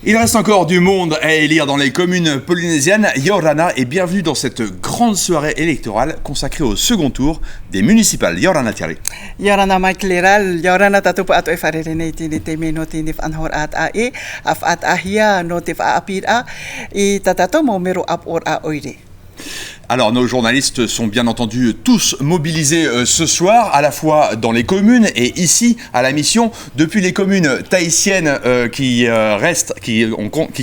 Il reste encore du monde à élire dans les communes polynésiennes. Yorana et bienvenue dans cette grande soirée électorale consacrée au second tour des municipales. Yorana Thierry. Yorana Maikleral, Yorana Tatupa Ato Fareneti Teme Notinif Anhor At Ae, Af At Ahia, Notif Apira, et Tatatomo Mero Ap Or A Oire. Alors nos journalistes sont bien entendu tous mobilisés ce soir, à la fois dans les communes et ici à la mission, depuis les communes tahitiennes qui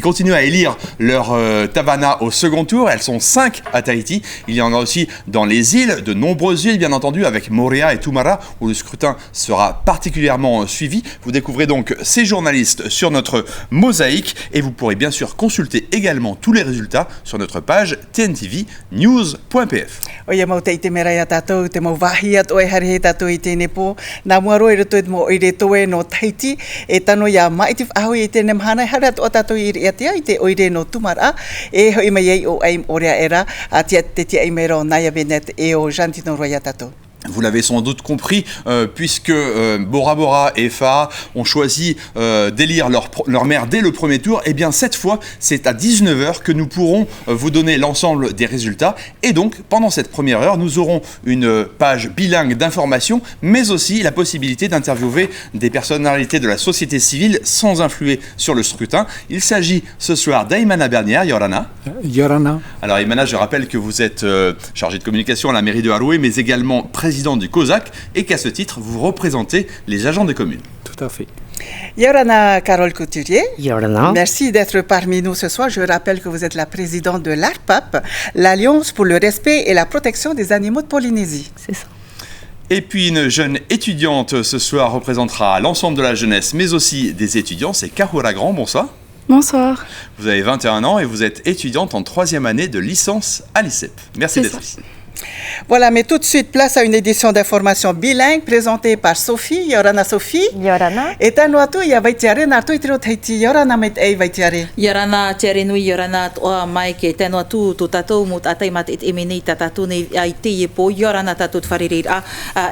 continuent à élire leur Tavana au second tour. Elles sont 5 à Tahiti. Il y en a aussi dans les îles, de nombreuses îles bien entendu, avec Moorea et Tumara, où le scrutin sera particulièrement suivi. Vous découvrez donc ces journalistes sur notre mosaïque et vous pourrez bien sûr consulter également tous les résultats sur notre page TNTV.news.pf. Oia mau te ite mera ia tātou, te mau wahi atu e hari he tātou i tēne pō. Nā mua roi roto mo i re toe no Tahiti, e tano ia maitif ahui i tēne mhana, hara atu o tātou i rea tea i te oire no Tumara, e hoi mai ei o aim orea era, a tia te tia i mero Naya Benet e o Jantino roi ia tātou. Vous l'avez sans doute compris, puisque Bora Bora et Fa ont choisi d'élire leur maire dès le premier tour, et bien cette fois, c'est à 19h que nous pourrons vous donner l'ensemble des résultats. Et donc, pendant cette première heure, nous aurons une page bilingue d'information, mais aussi la possibilité d'interviewer des personnalités de la société civile sans influer sur le scrutin. Il s'agit ce soir d'Aymana Bernière, Yorana. Yorana. Alors Aymana, je rappelle que vous êtes chargée de communication à la mairie de Haroué, mais également président du COSAC et qu'à ce titre, vous représentez les agents des communes. Tout à fait. Yorana Carole Couturier. Yorana. Merci d'être parmi nous ce soir. Je rappelle que vous êtes la présidente de l'ARPAP, l'Alliance pour le respect et la protection des animaux de Polynésie. C'est ça. Et puis une jeune étudiante ce soir représentera l'ensemble de la jeunesse, mais aussi des étudiants. C'est Kahura Grand, bonsoir. Bonsoir. Vous avez 21 ans et vous êtes étudiante en 3e année de licence à l'ICEP. Merci d'être ici. Voilà, mais tout de suite, place à une édition d'information bilingue présentée par Sophie. Yorana Sophie. Yorana. Et Tanuatu, il y a Vaitiare, Narto Itiro Tahiti, Yorana Met Ei Vaitiare. Yorana Tiarenui, Yorana Toa Maike, Tanuatu, Totato, Mut Ataimat et Emini, Tatatu, Aite Po, Yorana Tatut Faririra,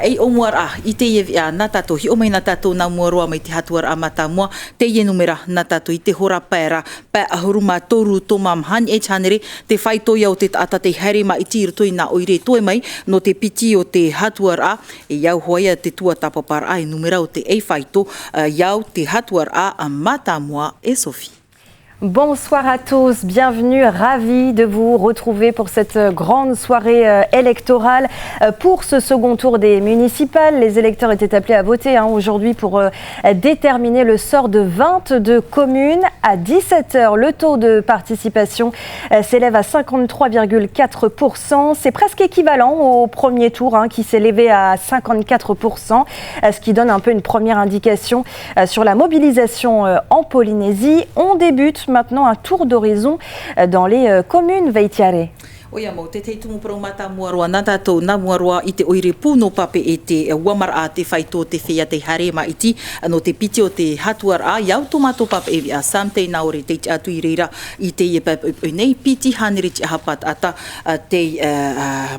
Ei Omwara, Ite Natato, Hiome Natato, Namoro, Meti Hatuar Amatamua, Teye Numera, Natato, Ite Hora Pera, Pa Ahuruma, Toru, Tomam, Han Echaneri, Te Faito Yautit Atate Harima, Itir Tuina, Oire, Toe mai no te piti o te hatuara e iau hoia te tua tapapara e numera o te eifaito iau te hatuara a Matamua et Sophie. Bonsoir à tous, bienvenue, ravi de vous retrouver pour cette grande soirée électorale pour ce second tour des municipales. Les électeurs étaient appelés à voter aujourd'hui pour déterminer le sort de 22 communes. À 17h, le taux de participation s'élève à 53,4%. C'est presque équivalent au premier tour qui s'est élevé à 54%, ce qui donne un peu une première indication sur la mobilisation en Polynésie. On débute maintenant un tour d'horizon dans les communes Vaitiare. Oia mo te tumu pro mata muarua natato na muarua i te oire puno pape e te wamara te whaito te whea te harema iti no te piti o te hatuara iau tomato pape e a samte na ore te atu i reira i te e pape nei piti hanere te hapat ata te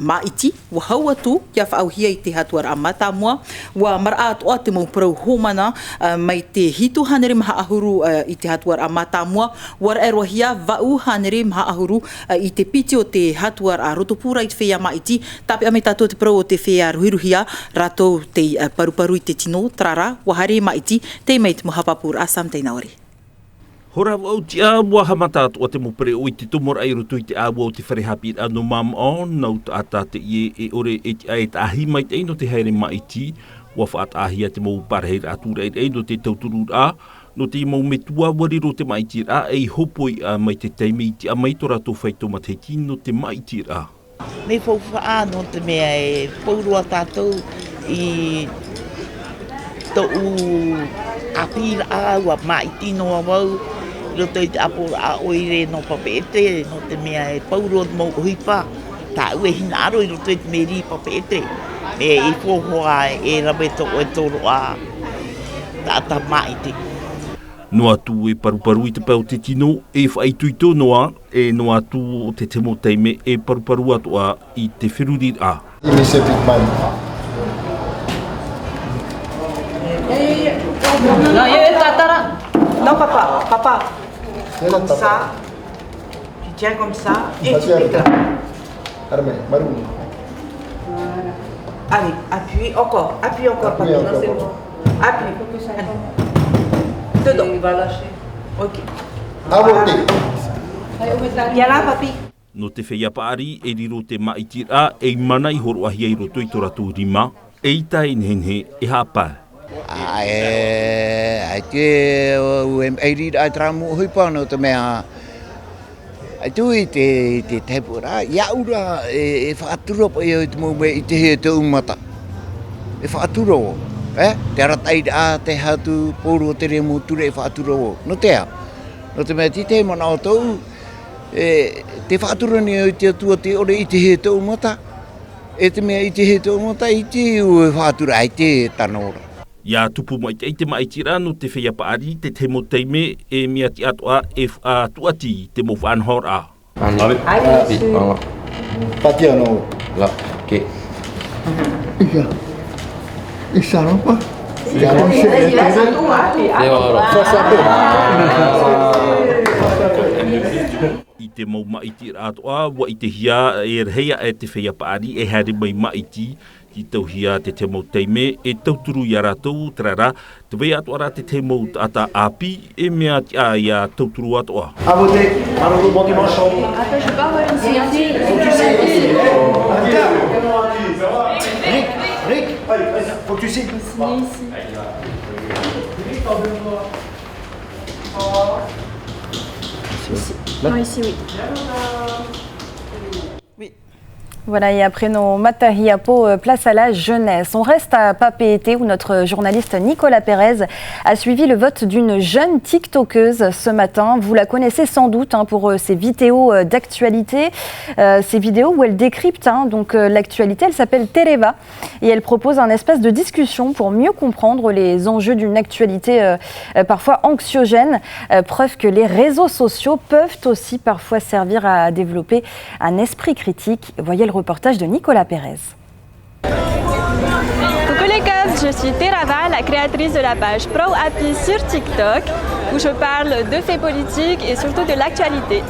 maiti wa hau atu kia whaauhia i te hatuara a mata mua wa mara atu a te mo pro homana mai te hitu hanere maha ahuru i te hatuara a mata mua war erohia vau hanere maha ahuru i te piti o te hatuar a rotopura i te whea maiti, tape ame tātou te pro o te whea ruhiruhia, ratou te paruparu i te tino, trara, wahare maiti, te mei te mohapapura a samtei naore. Hora wau ti a mua hamatatu o te mopere o i te tumor ai rotu i te awa o te wharehapi anu mam on, nau ta ata te ie e ore e te ae tahi mai te eino te haere maiti, wa whaatahia te mou paraheira atura e eino te tauturur a, no te mau metua wariro te maitira e hopoi a mai te teimi te a maitora tō whaito mateti no te maitira. Me whauwha no te mea e paurua tātou i tōu apira a ua maiti no a wau roto i te apora a oire no papeete no te mea e paurua mau huipa tā ue hina aro i roto i te meri papeete me i whohoa e rabe to o e toro a tāta maiti. No atu e paruparu i te pau te tino e whaituito noa e no atu o te temo teime e paruparu atua i te whiruri a. No, tatara. No, papa. Comme ça, tu tiens comme ça et tu pétales. Allez, appuie encore, papi. Appuie. Dedans. Il va lâcher. Ok. Viens là, papi. No te whea paari e riro te maitira e mana I horo ahi ai roto I tō rātou rima e I tai nhenhe e hapa. Ai te e rira ai tramu hui pāno te mea ai tu I te teipura ia ura e whaaturo pa I te mou I te he te umata e whaaturo te aratai a te hatu pōro te remo ture e whaaturo no tea no te mea ti te mana o tau te whaaturani o te atua te ore I te he te umata e te mea I te he te umata I te ue whaatura ai te tanora. Ia tupu mai te maitira no te whea paari te temo teime e mea ti atoa e tuati te mo whanhor a. Pati anō. La, ke. Isa rapa. I te mau maitira atoa, wa I te hia e rehea e te whea paari e haere mai maiti I tau hia te te mau teime e tauturu I a rātou trara te wea atoa rā te te mau ata api e mea tia I a tauturu atoa. À voter, alors le bon dimanche. Attends, je peux avoir une signature. Rick, faut que tu signes. Ici. Non, ici, oui. Voilà, et après nos Matahiapo, place à la jeunesse. On reste à Papeete où notre journaliste Nicolas Pérez a suivi le vote d'une jeune TikTokeuse ce matin. Vous la connaissez sans doute pour ses vidéos d'actualité, ces vidéos où elle décrypte donc l'actualité. Elle s'appelle Tereva et elle propose un espace de discussion pour mieux comprendre les enjeux d'une actualité parfois anxiogène. Preuve que les réseaux sociaux peuvent aussi parfois servir à développer un esprit critique. Voyez le reportage de Nicolas Pérez. Coucou les cubs, je suis Terava, la créatrice de la page Pro Happy sur TikTok, où je parle de faits politiques et surtout de l'actualité.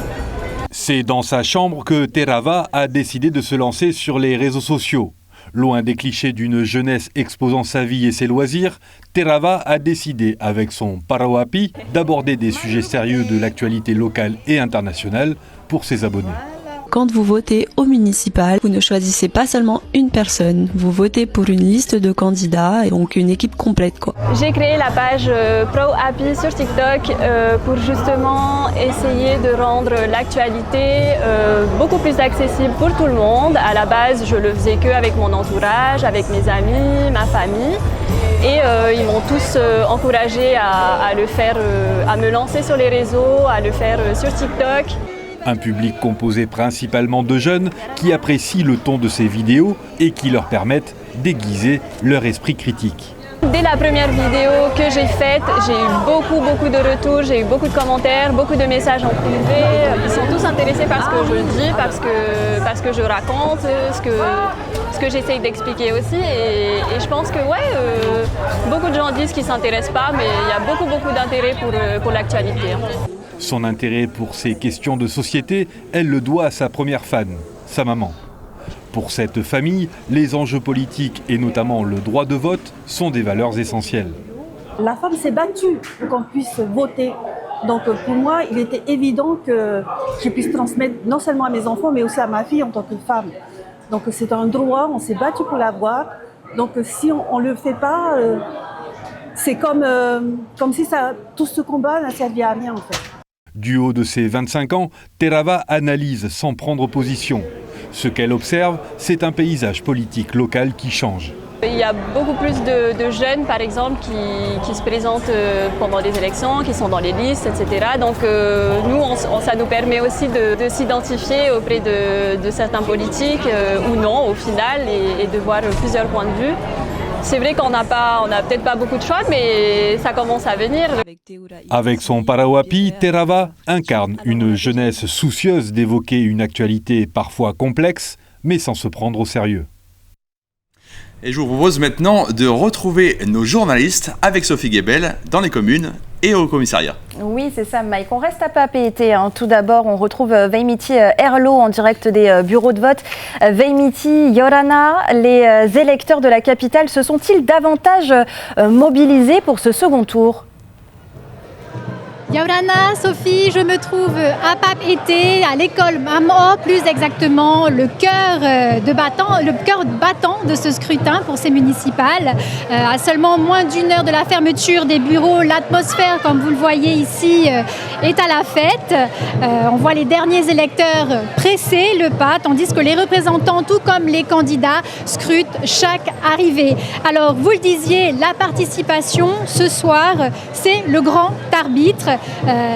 C'est dans sa chambre que Terava a décidé de se lancer sur les réseaux sociaux. Loin des clichés d'une jeunesse exposant sa vie et ses loisirs, Terava a décidé, avec son Parawapi, d'aborder des sujets sérieux de l'actualité locale et internationale pour ses abonnés. Quand vous votez au municipal, vous ne choisissez pas seulement une personne, vous votez pour une liste de candidats et donc une équipe complète, quoi. J'ai créé la page Pro Happy sur TikTok pour justement essayer de rendre l'actualité beaucoup plus accessible pour tout le monde. À la base, je le faisais qu'avec mon entourage, avec mes amis, ma famille. Et ils m'ont tous encouragé à le faire, à me lancer sur les réseaux, à le faire sur TikTok. Un public composé principalement de jeunes qui apprécient le ton de ces vidéos et qui leur permettent d'aiguiser leur esprit critique. Dès la première vidéo que j'ai faite, j'ai eu beaucoup de retours, j'ai eu beaucoup de commentaires, beaucoup de messages en privé. Ils sont tous intéressés par ce que je dis, parce que je raconte, ce que j'essaye d'expliquer aussi. Et je pense que beaucoup de gens disent qu'ils ne s'intéressent pas, mais il y a beaucoup d'intérêt pour l'actualité. Son intérêt pour ces questions de société, elle le doit à sa première fan, sa maman. Pour cette famille, les enjeux politiques et notamment le droit de vote sont des valeurs essentielles. La femme s'est battue pour qu'on puisse voter. Donc pour moi, il était évident que je puisse transmettre non seulement à mes enfants, mais aussi à ma fille en tant que femme. Donc c'est un droit, on s'est battu pour l'avoir. Donc si on ne le fait pas, c'est comme si tout ce combat n'a servi à rien en fait. Du haut de ses 25 ans, Terava analyse sans prendre position. Ce qu'elle observe, c'est un paysage politique local qui change. Il y a beaucoup plus de jeunes, par exemple, qui se présentent pendant les élections, qui sont dans les listes, etc. Donc nous, ça nous permet aussi de s'identifier auprès de certains politiques ou non, au final, et de voir plusieurs points de vue. C'est vrai qu'on n'a peut-être pas beaucoup de choix, mais ça commence à venir. Avec son Parawapi, Terava incarne une jeunesse soucieuse d'évoquer une actualité parfois complexe, mais sans se prendre au sérieux. Et je vous propose maintenant de retrouver nos journalistes avec Sophie Guébel dans les communes et au commissariat. Oui, c'est ça, Mike. On reste à Papeete. Tout d'abord, on retrouve Veimiti Erlo en direct des bureaux de vote. Veimiti, Yorana, les électeurs de la capitale se sont-ils davantage mobilisés pour ce second tour ? Yorana, Sophie, je me trouve à Papeete, à l'école MAMO, plus exactement le cœur battant de ce scrutin pour ces municipales. À seulement moins d'une heure de la fermeture des bureaux, l'atmosphère, comme vous le voyez ici, est à la fête. On voit les derniers électeurs presser le pas, tandis que les représentants, tout comme les candidats, scrutent chaque arrivée. Alors, vous le disiez, la participation ce soir, c'est le grand arbitre.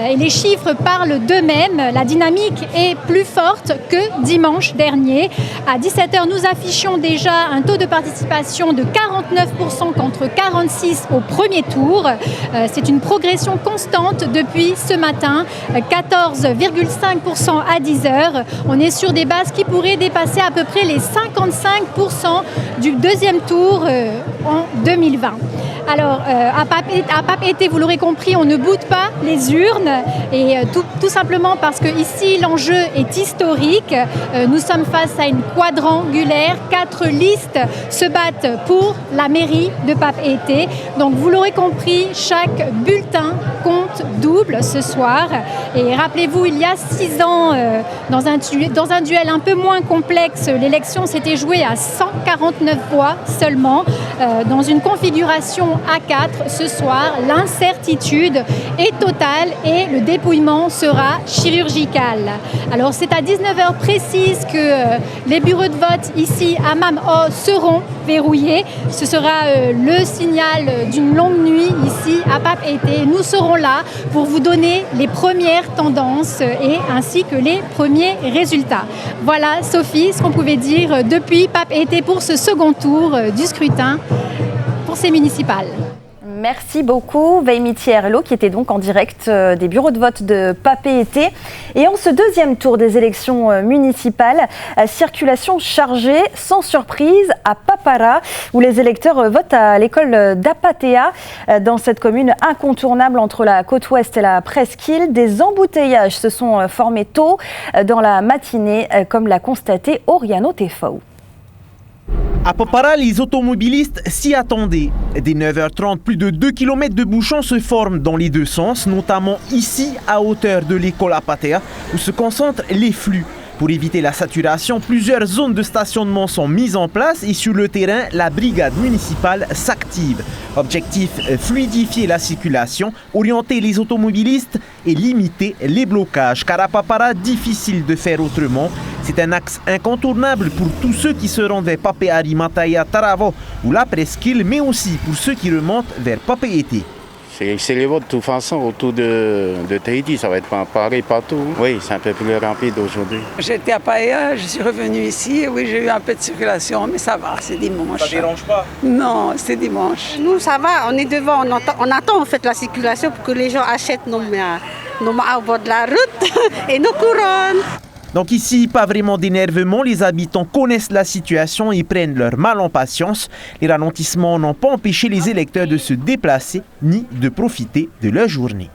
Et les chiffres parlent d'eux-mêmes. La dynamique est plus forte que dimanche dernier. À 17h, nous affichions déjà un taux de participation de 49% contre 46% au premier tour. C'est une progression constante depuis ce matin, 14,5% à 10h. On est sur des bases qui pourraient dépasser à peu près les 55% du deuxième tour en 2020. Alors, à Papeete, vous l'aurez compris, on ne boude pas les urnes et tout simplement parce que ici l'enjeu est historique. Nous sommes face à une quadrangulaire. 4 listes se battent pour la mairie de Papeete. Donc, vous l'aurez compris, chaque bulletin compte double ce soir. Et rappelez-vous, il y a 6 ans, dans un duel un peu moins complexe, l'élection s'était jouée à 149 voix seulement. Dans une configuration A4, ce soir, l'incertitude est totale et le dépouillement sera chirurgical. Alors c'est à 19h précise que les bureaux de vote ici à MAMO seront verrouillés. Ce sera le signal d'une longue nuit ici à Papeete. Nous serons là pour vous donner les premières tendances et ainsi que les premiers résultats. Voilà Sophie, ce qu'on pouvait dire depuis Papeete pour ce second tour du scrutin pour ces municipales. Merci beaucoup, Veimiti Erlo, qui était donc en direct des bureaux de vote de Papeete. Et en ce deuxième tour des élections municipales, circulation chargée, sans surprise, à Papara, où les électeurs votent à l'école d'Apatea. Dans cette commune incontournable entre la côte ouest et la presqu'île, des embouteillages se sont formés tôt dans la matinée, comme l'a constaté Oriano Tefau. À Papara, les automobilistes s'y attendaient. Dès 9h30, plus de 2 km de bouchons se forment dans les deux sens, notamment ici, à hauteur de l'école Apatea, où se concentrent les flux. Pour éviter la saturation, plusieurs zones de stationnement sont mises en place et sur le terrain, la brigade municipale s'active. Objectif, fluidifier la circulation, orienter les automobilistes et limiter les blocages. Car à Papara, difficile de faire autrement. C'est un axe incontournable pour tous ceux qui se rendent vers Papeari, Mataya, Taravo ou la presqu'île, mais aussi pour ceux qui remontent vers Papeete. C'est les votes de toute façon autour de Tahiti, ça va être pareil partout. Oui, c'est un peu plus rapide aujourd'hui. J'étais à Paia, je suis revenue ici, oui j'ai eu un peu de circulation, mais ça va, c'est dimanche. Ça ne dérange pas? Non, c'est dimanche. Nous ça va, on est devant, on attend en fait la circulation pour que les gens achètent nos mains au bord de la route et nos couronnes. Donc ici, pas vraiment d'énervement, les habitants connaissent la situation et prennent leur mal en patience. Les ralentissements n'ont pas empêché les électeurs de se déplacer ni de profiter de leur journée.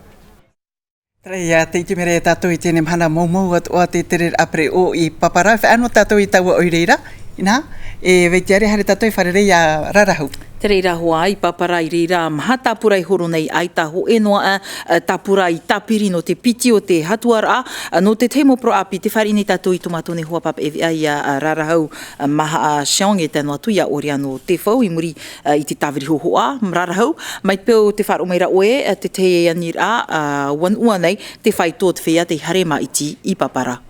Te reira hoa I Papara I reira maha tapura I horo nei ai taho e noa tapura I tapiri no te piti o te hatuara no te teimo pro api te whare ni tato I tomato ne hoa papa evi ai a rarahau maha a Xiong e tano atu I a Oriano Tefau I muri I te tawiri hohoa rarahau mai peo te whare o meira oe te te anira wan ua nei te whai tō te whea te harema iti I Papara.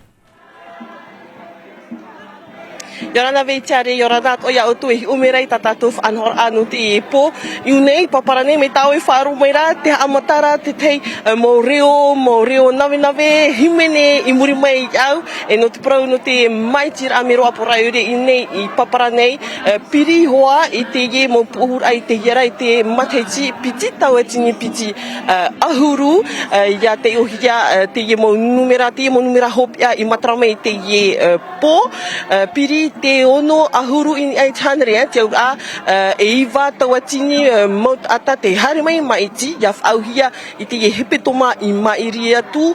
Yorana veitiare yoranat o ia otu I umerei tatatof anhor anu te po iunei paparane me tau I wharu meira te amatara te tei mo reo nave himene I muri mai au e no te prau no te maitir amero apora ure iunei I paparanei piri hoa I te ye mo puhur ai te yera I te matechi piti tau atini piti ahuru ia te ohia te ye mo numera hop ia I matarame te ye po piri i te ono ahuru i ai tanere te ura e iwa tawatini maut ata te harimai maiti ia whauhia i te hepetoma i mairi atu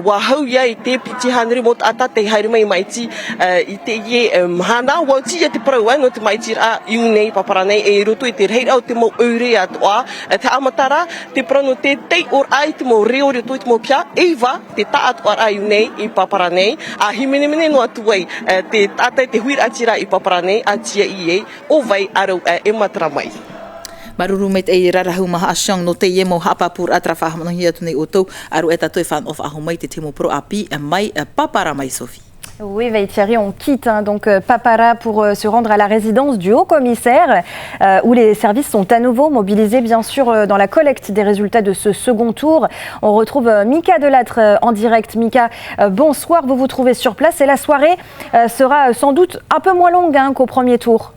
wahau ia i te piti hanere maut ata te harimai maiti i te ie mahana wauti ia te parau no te maiti a iunei paparanei e roto i te reira o te mo ure atua te amatara te prano te tei or ai te mo reo roto i te mo pia iwa te taat or ai iunei i paparanei a himene no atuai te tatai te huira atira i paparanei atia i e o vai arau e matramai. Maruru met e rarahu maha asang no te iemo hapapur atra whahamanohi atu nei otou aru e tatoi whan of ahomai te temo pro api mai papara mai Sophie. Oui, Thierry, on quitte donc Papara pour se rendre à la résidence du haut-commissaire où les services sont à nouveau mobilisés bien sûr dans la collecte des résultats de ce second tour. On retrouve Mika Delattre en direct. Mika, bonsoir, vous vous trouvez sur place et la soirée sera sans doute un peu moins longue qu'au premier tour.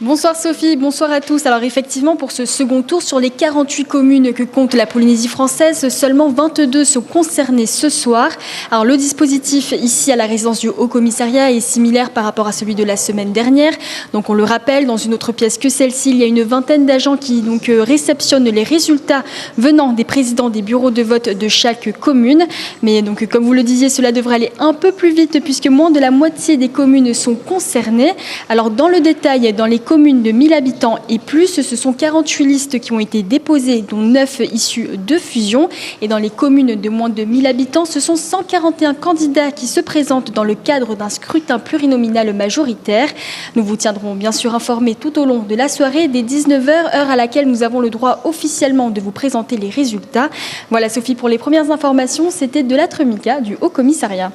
Bonsoir Sophie, bonsoir à tous. Alors effectivement, pour ce second tour, sur les 48 communes que compte la Polynésie française, seulement 22 sont concernées ce soir. Alors le dispositif ici à la résidence du Haut-Commissariat est similaire par rapport à celui de la semaine dernière. Donc on le rappelle, dans une autre pièce que celle-ci, il y a une vingtaine d'agents qui donc réceptionnent les résultats venant des présidents des bureaux de vote de chaque commune. Mais donc comme vous le disiez, cela devrait aller un peu plus vite puisque moins de la moitié des communes sont concernées. Alors dans le détail, dans les communes de 1000 habitants et plus, ce sont 48 listes qui ont été déposées, dont 9 issues de fusion. Et dans les communes de moins de 1000 habitants, ce sont 141 candidats qui se présentent dans le cadre d'un scrutin plurinominal majoritaire. Nous vous tiendrons bien sûr informés tout au long de la soirée, dès 19h, heure à laquelle nous avons le droit officiellement de vous présenter les résultats. Voilà Sophie, pour les premières informations, c'était Delattre Mika du Haut-Commissariat.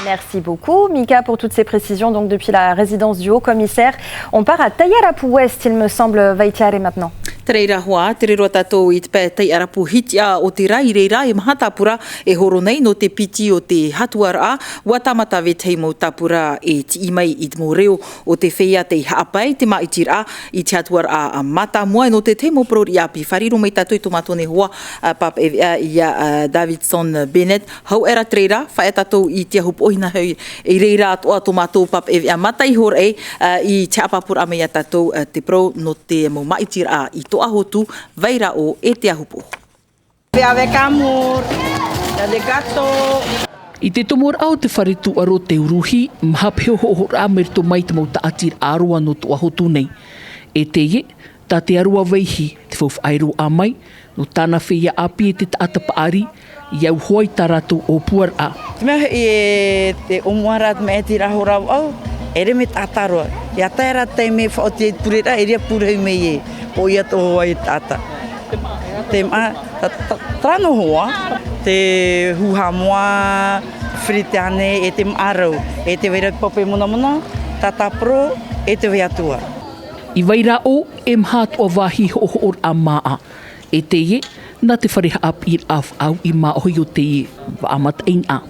Merci beaucoup, Mika, pour toutes ces précisions. Donc, depuis la résidence du haut-commissaire, on part à Taiarapu Ouest, il me semble, Vaitiare maintenant. Tereira hoa, te rero tatou I te pē Taiarapu hitia o te rai reira e mahatapura e horo nei no te piti o te hatuara wa tamata vetei mo tapura e ti imai I te moreo o te whea te haapai te maitira I te hatuara a mata mua no te temo prori api whariro mei tatou I tomatone hoa pap ia Davidson Bennett hau era tereira whae tatou I te ahup ohina hau I reira atoa tomato pap a mata I hor I te apapura mea tatou te pro no te mo maitira I toa hotu vaira o e te ahupo. Ave kamur, ave gato. I te tomor au te wharetu aro te uruhi, mhapeo hohora merto mai te mauta atir aroa no toa hotu nei. E te ie, ta te arua veihi, te whawhairo a mai, no tāna whea api e te taata paari, iau hoi tarato o puar a. Te mea e te omuarat me e te rahorau au, ere me tātaroa. Ia taera tei me whaoti e purera, ere purei me e. O ia tō hoa I tata. Te maa, trano hoa, te huha moa, whiriteane, e te maarau, e te weira pope mona mona, tata pro, e te weatua. I weira o, e mhatua wahi hohor a maa. E te ie, na te whareha api af au I maa hoi o te ie, wa amata ein a.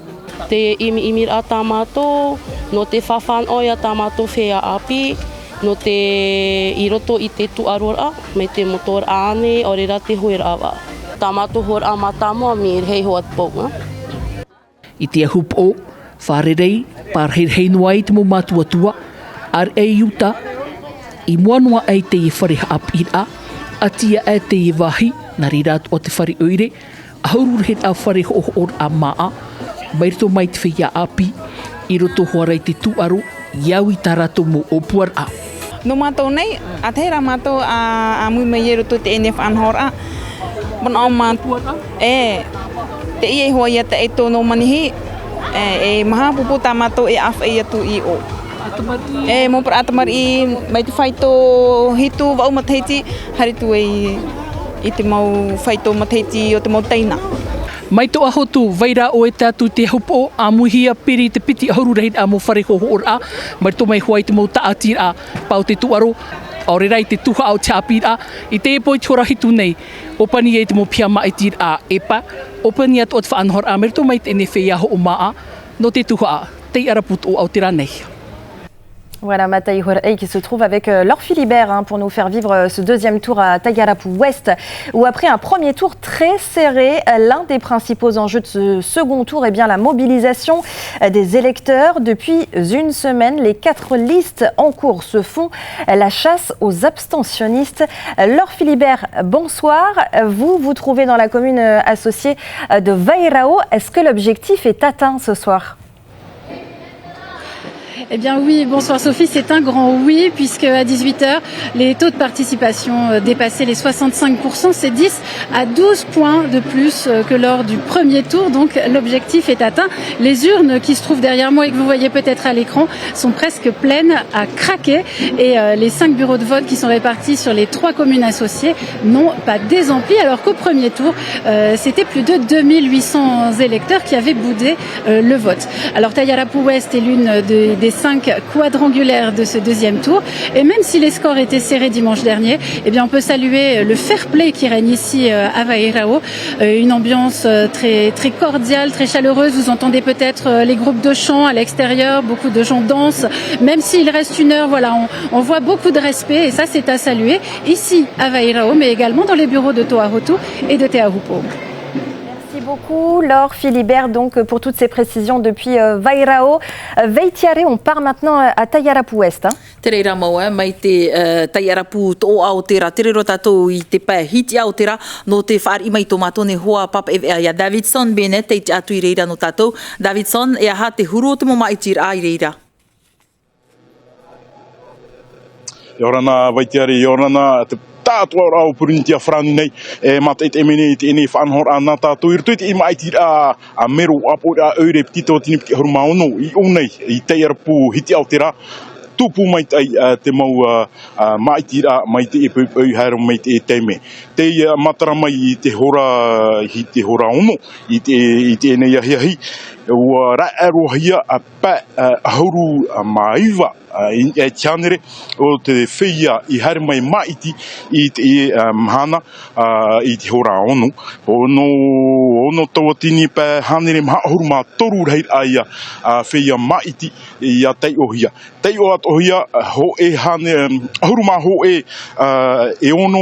Te imi a tamato, no te whawhan oia tamato whea api, no te I roto I te tuarora, me te motor ane, orera te hoera awa. Tamato hor a matamo, mi hei hoat ponga. I te ahup o, wharerei, parhei noa I te mo matuatua, ar e iuta, I moanua ei te I whareha ap I a, atia e te I wahi, nari rātu o te whare oire, ahururhet a whareha o or a maa, mairito mai te whia api, I roto hoarei te tuaro, iau I tarato mo opuar a. No mātou nei, a te hera mātou a mui mai e roto te NF anhora. Bon au mātou, te ia hoa ia te eito no manihi, e maha pupu tā mātou e awha ia tu I o. Mō para atamari mai te whaito hitu wau mateiti, haritu I te mau whaito mateiti o te mau teina. Mai toa hotu, vaira o e tātu te hupo, a muhia piri te piti ahuru rehit a mo whare ho hor a, mai to mai huai te mo taatir a, pau te tuaro, aore rai te tuha au te apir a, I te epoi tora hitu nei, opani e te mo pia maitir a epa, opani atu at whaanhor a, mai to mai te ene whea ho o maa, no te tuha a, te araput o Aotearanei. Voilà, Matai Horei qui se trouve avec Laure Philibert pour nous faire vivre ce deuxième tour à Tayarapu Ouest, où après un premier tour très serré, l'un des principaux enjeux de ce second tour est bien la mobilisation des électeurs. Depuis une semaine, les 4 listes en cours se font la chasse aux abstentionnistes. Laure Philibert, bonsoir. Vous vous trouvez dans la commune associée de Vairao. Est-ce que l'objectif est atteint ce soir ? Eh bien oui, bonsoir Sophie, c'est un grand oui, puisque à 18h, les taux de participation dépassaient les 65%, c'est 10 à 12 points de plus que lors du premier tour, donc l'objectif est atteint. Les urnes qui se trouvent derrière moi et que vous voyez peut-être à l'écran sont presque pleines à craquer, et les 5 bureaux de vote qui sont répartis sur les 3 communes associées n'ont pas désempli, alors qu'au premier tour, c'était plus de 2800 électeurs qui avaient boudé le vote. Alors Tayarapu Ouest est l'une des 5 quadrangulaires de ce deuxième tour, et même si les scores étaient serrés dimanche dernier, eh bien on peut saluer le fair play qui règne ici à Vairao, une ambiance très très cordiale, très chaleureuse. Vous entendez peut-être les groupes de chant à l'extérieur, beaucoup de gens dansent, même s'il reste une heure, voilà, on voit beaucoup de respect, et ça c'est à saluer ici à Vairao, mais également dans les bureaux de Toahutu et de Teahupo. Merci beaucoup Laure Philibert donc pour toutes ces précisions depuis Vairao. Veitiare, on part maintenant à Tayarapu Ouest. Tereira maua, mai te Tayarapu to Aotera, terero tatou I te pai hiti Aotera, no te whaari mai tomato ne hoa papa ia Davidson Bennett, te atu I reira no tatou. Davidson, e aha te huru o te mo maitir a I reira. Yorana Veitiare, yorana te tātua rau purinitia whranu nei, mata te emene te ene whanhor a nā tātou irtui te ima aiti a mero apo a eure ptito tini pti horu maono I o nei, I Tayarapu hiti Aotera, tupu mai tai te mau maiti a mai te epu haero mai te teime. Te matara mai I te hora ono, I te ene iahiahi, ua raarohia a pa ahuru maiva, I tianere o te whia I haere mai maiti I te mahana I te hora ono. Ono taua tini pa hanere maha ahuru ma toru rei aia whia maiti I a tei ohia. Tei o atohia ho e hane ahuru ma ho e ono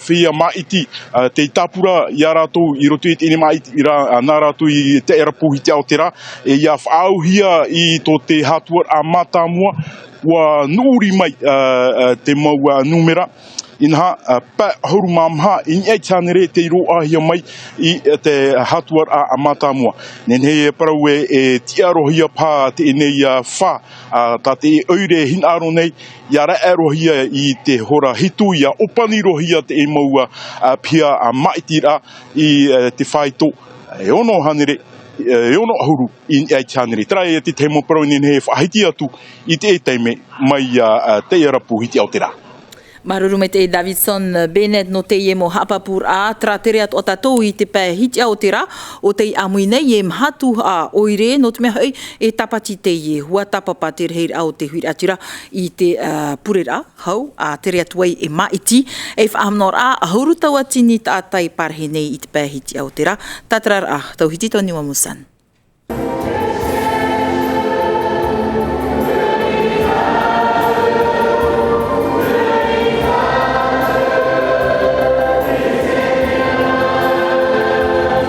whia maiti te tapura I a rātou I roto I te ene maiti I nā rātou I te Tayarapu hiti Aotera e ia whaauhia I tō te hatuar a Matamua wa nuri mai te mau numera inha pa horu mamha in ai chanere te ro ahia mai I te hatuar a Matamua nenhe parau e tiarohia pa te nei fa ta te oire hinaro nei ia raarohia I te hora hitu ia opani rohia te mau pia a maitira I te whaito e ono hanere e ono ahuru I ai chanere. Trai te te mo parau nenhe whahiti atu I te teime mai Tayarapu hiti Aotera. Maruru me te Davidson Bennett no te mo hapapur a tra tere at o tatou I te pai hiti Aotera o te amui nei mhatu a oire no te mea hei e tapati te hua tapapa te reir au te huir atira I te purera hau a tere atuai e maiti e whaamnor a ahuru taua tini ta atai parhe nei I te pai hiti Aotera tatrar a tau hiti toni wa musan.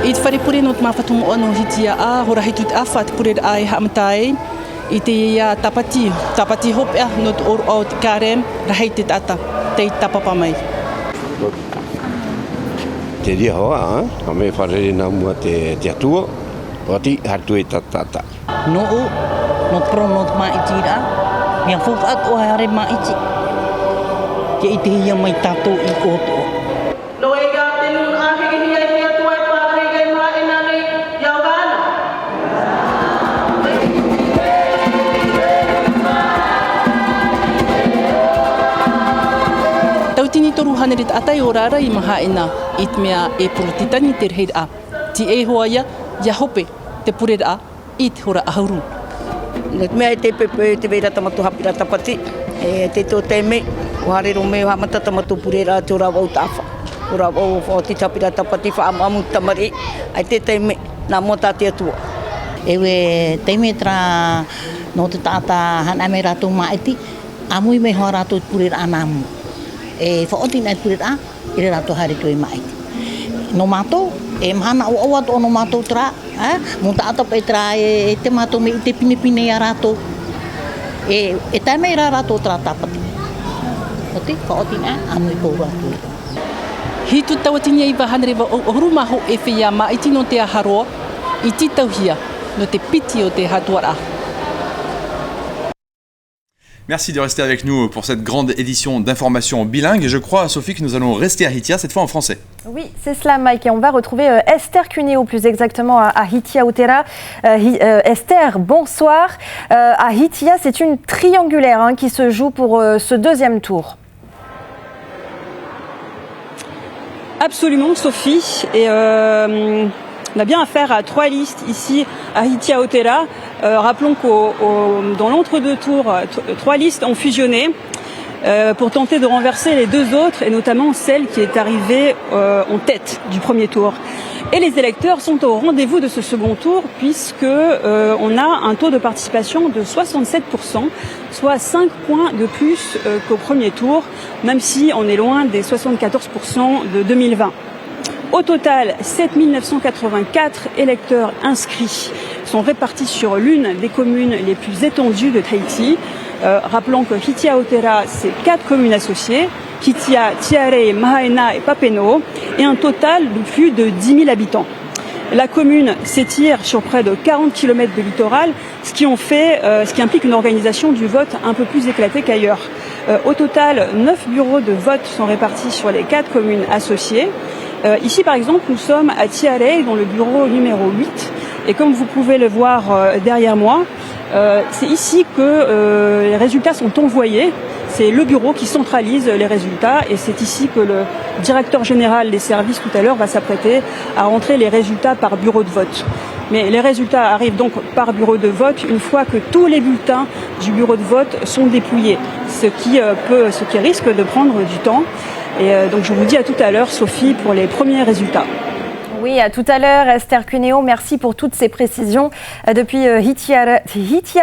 I te wharepure no te mawhatumu ono hitia a, hora hitu te awha te purera ai hamatai I te tapati hopea no te oro o te kārem, rahei te tata, te tapapa mai. Te ria hoa, a me wharere nā mua te atua, wati hatu e tata. No pro no te maiti ra, mea whawhat o hare maiti. Ke I te hia mai tatou I koto. Tini toru hanere te atai o rara I maha ina I te mea e porotitani te reir a. Ti e hoa ia hope te purera a I te hora ahuru. Te mea e te pepe te veira tamatu hapira tapati. E te tō teime, o harero me o hamata tamatu purera te ora wau tāwha. Ora wau o te tapira tapati wha amamu tamari. Ai te teime, nā mō tā te atua. Ewe teimetra no te tata hana me rato maiti amui me hoa rato purir anamu. E whaoti nei purir a, ire rato hari tui maiti. No mato, e mahana o awat o no mato tra, mo tata pe tra e te mato me i te pinepine a rato. E taimei ra rato tra tapati. Oti, whaoti nei, amui kou rato. Hitu tawatinia i wahanrewa o hurumaho e whia maiti no te aharoa, i titauhia. Merci de rester avec nous pour cette grande édition d'information bilingue. Et je crois, Sophie, que nous allons rester à Hitia, cette fois en français. Oui, c'est cela, Mike. Et on va retrouver Esther Cuneo, plus exactement à Hitia Aoteara. Esther, bonsoir. À Hitia, c'est une triangulaire qui se joue pour ce deuxième tour. Absolument, Sophie. Et on a bien affaire à 3 listes ici à Hitia Aoteara. Rappelons que dans l'entre-deux tours, 3 listes ont fusionné pour tenter de renverser les 2 autres, et notamment celle qui est arrivée en tête du premier tour. Et les électeurs sont au rendez-vous de ce second tour, puisque on a un taux de participation de 67%, soit 5 points de plus qu'au premier tour, même si on est loin des 74% de 2020. Au total, 7 984 électeurs inscrits sont répartis sur l'une des communes les plus étendues de Tahiti. Rappelons que Hitia Aoteara, c'est 4 communes associées, Hitia, Tiare, Mahaena et Papeno, et un total de plus de 10 000 habitants. La commune s'étire sur près de 40 km de littoral, ce qui implique une organisation du vote un peu plus éclatée qu'ailleurs. Au total, 9 bureaux de vote sont répartis sur les 4 communes associées. Ici, par exemple, nous sommes à Tiare, dans le bureau numéro 8. Et comme vous pouvez le voir derrière moi, c'est ici que les résultats sont envoyés. C'est le bureau qui centralise les résultats, et c'est ici que le directeur général des services tout à l'heure va s'apprêter à rentrer les résultats par bureau de vote. Mais les résultats arrivent donc par bureau de vote une fois que tous les bulletins du bureau de vote sont dépouillés, ce qui risque de prendre du temps. Et donc je vous dis à tout à l'heure, Sophie, pour les premiers résultats. Oui, à tout à l'heure, Esther Cuneo. Merci pour toutes ces précisions. Depuis Hitia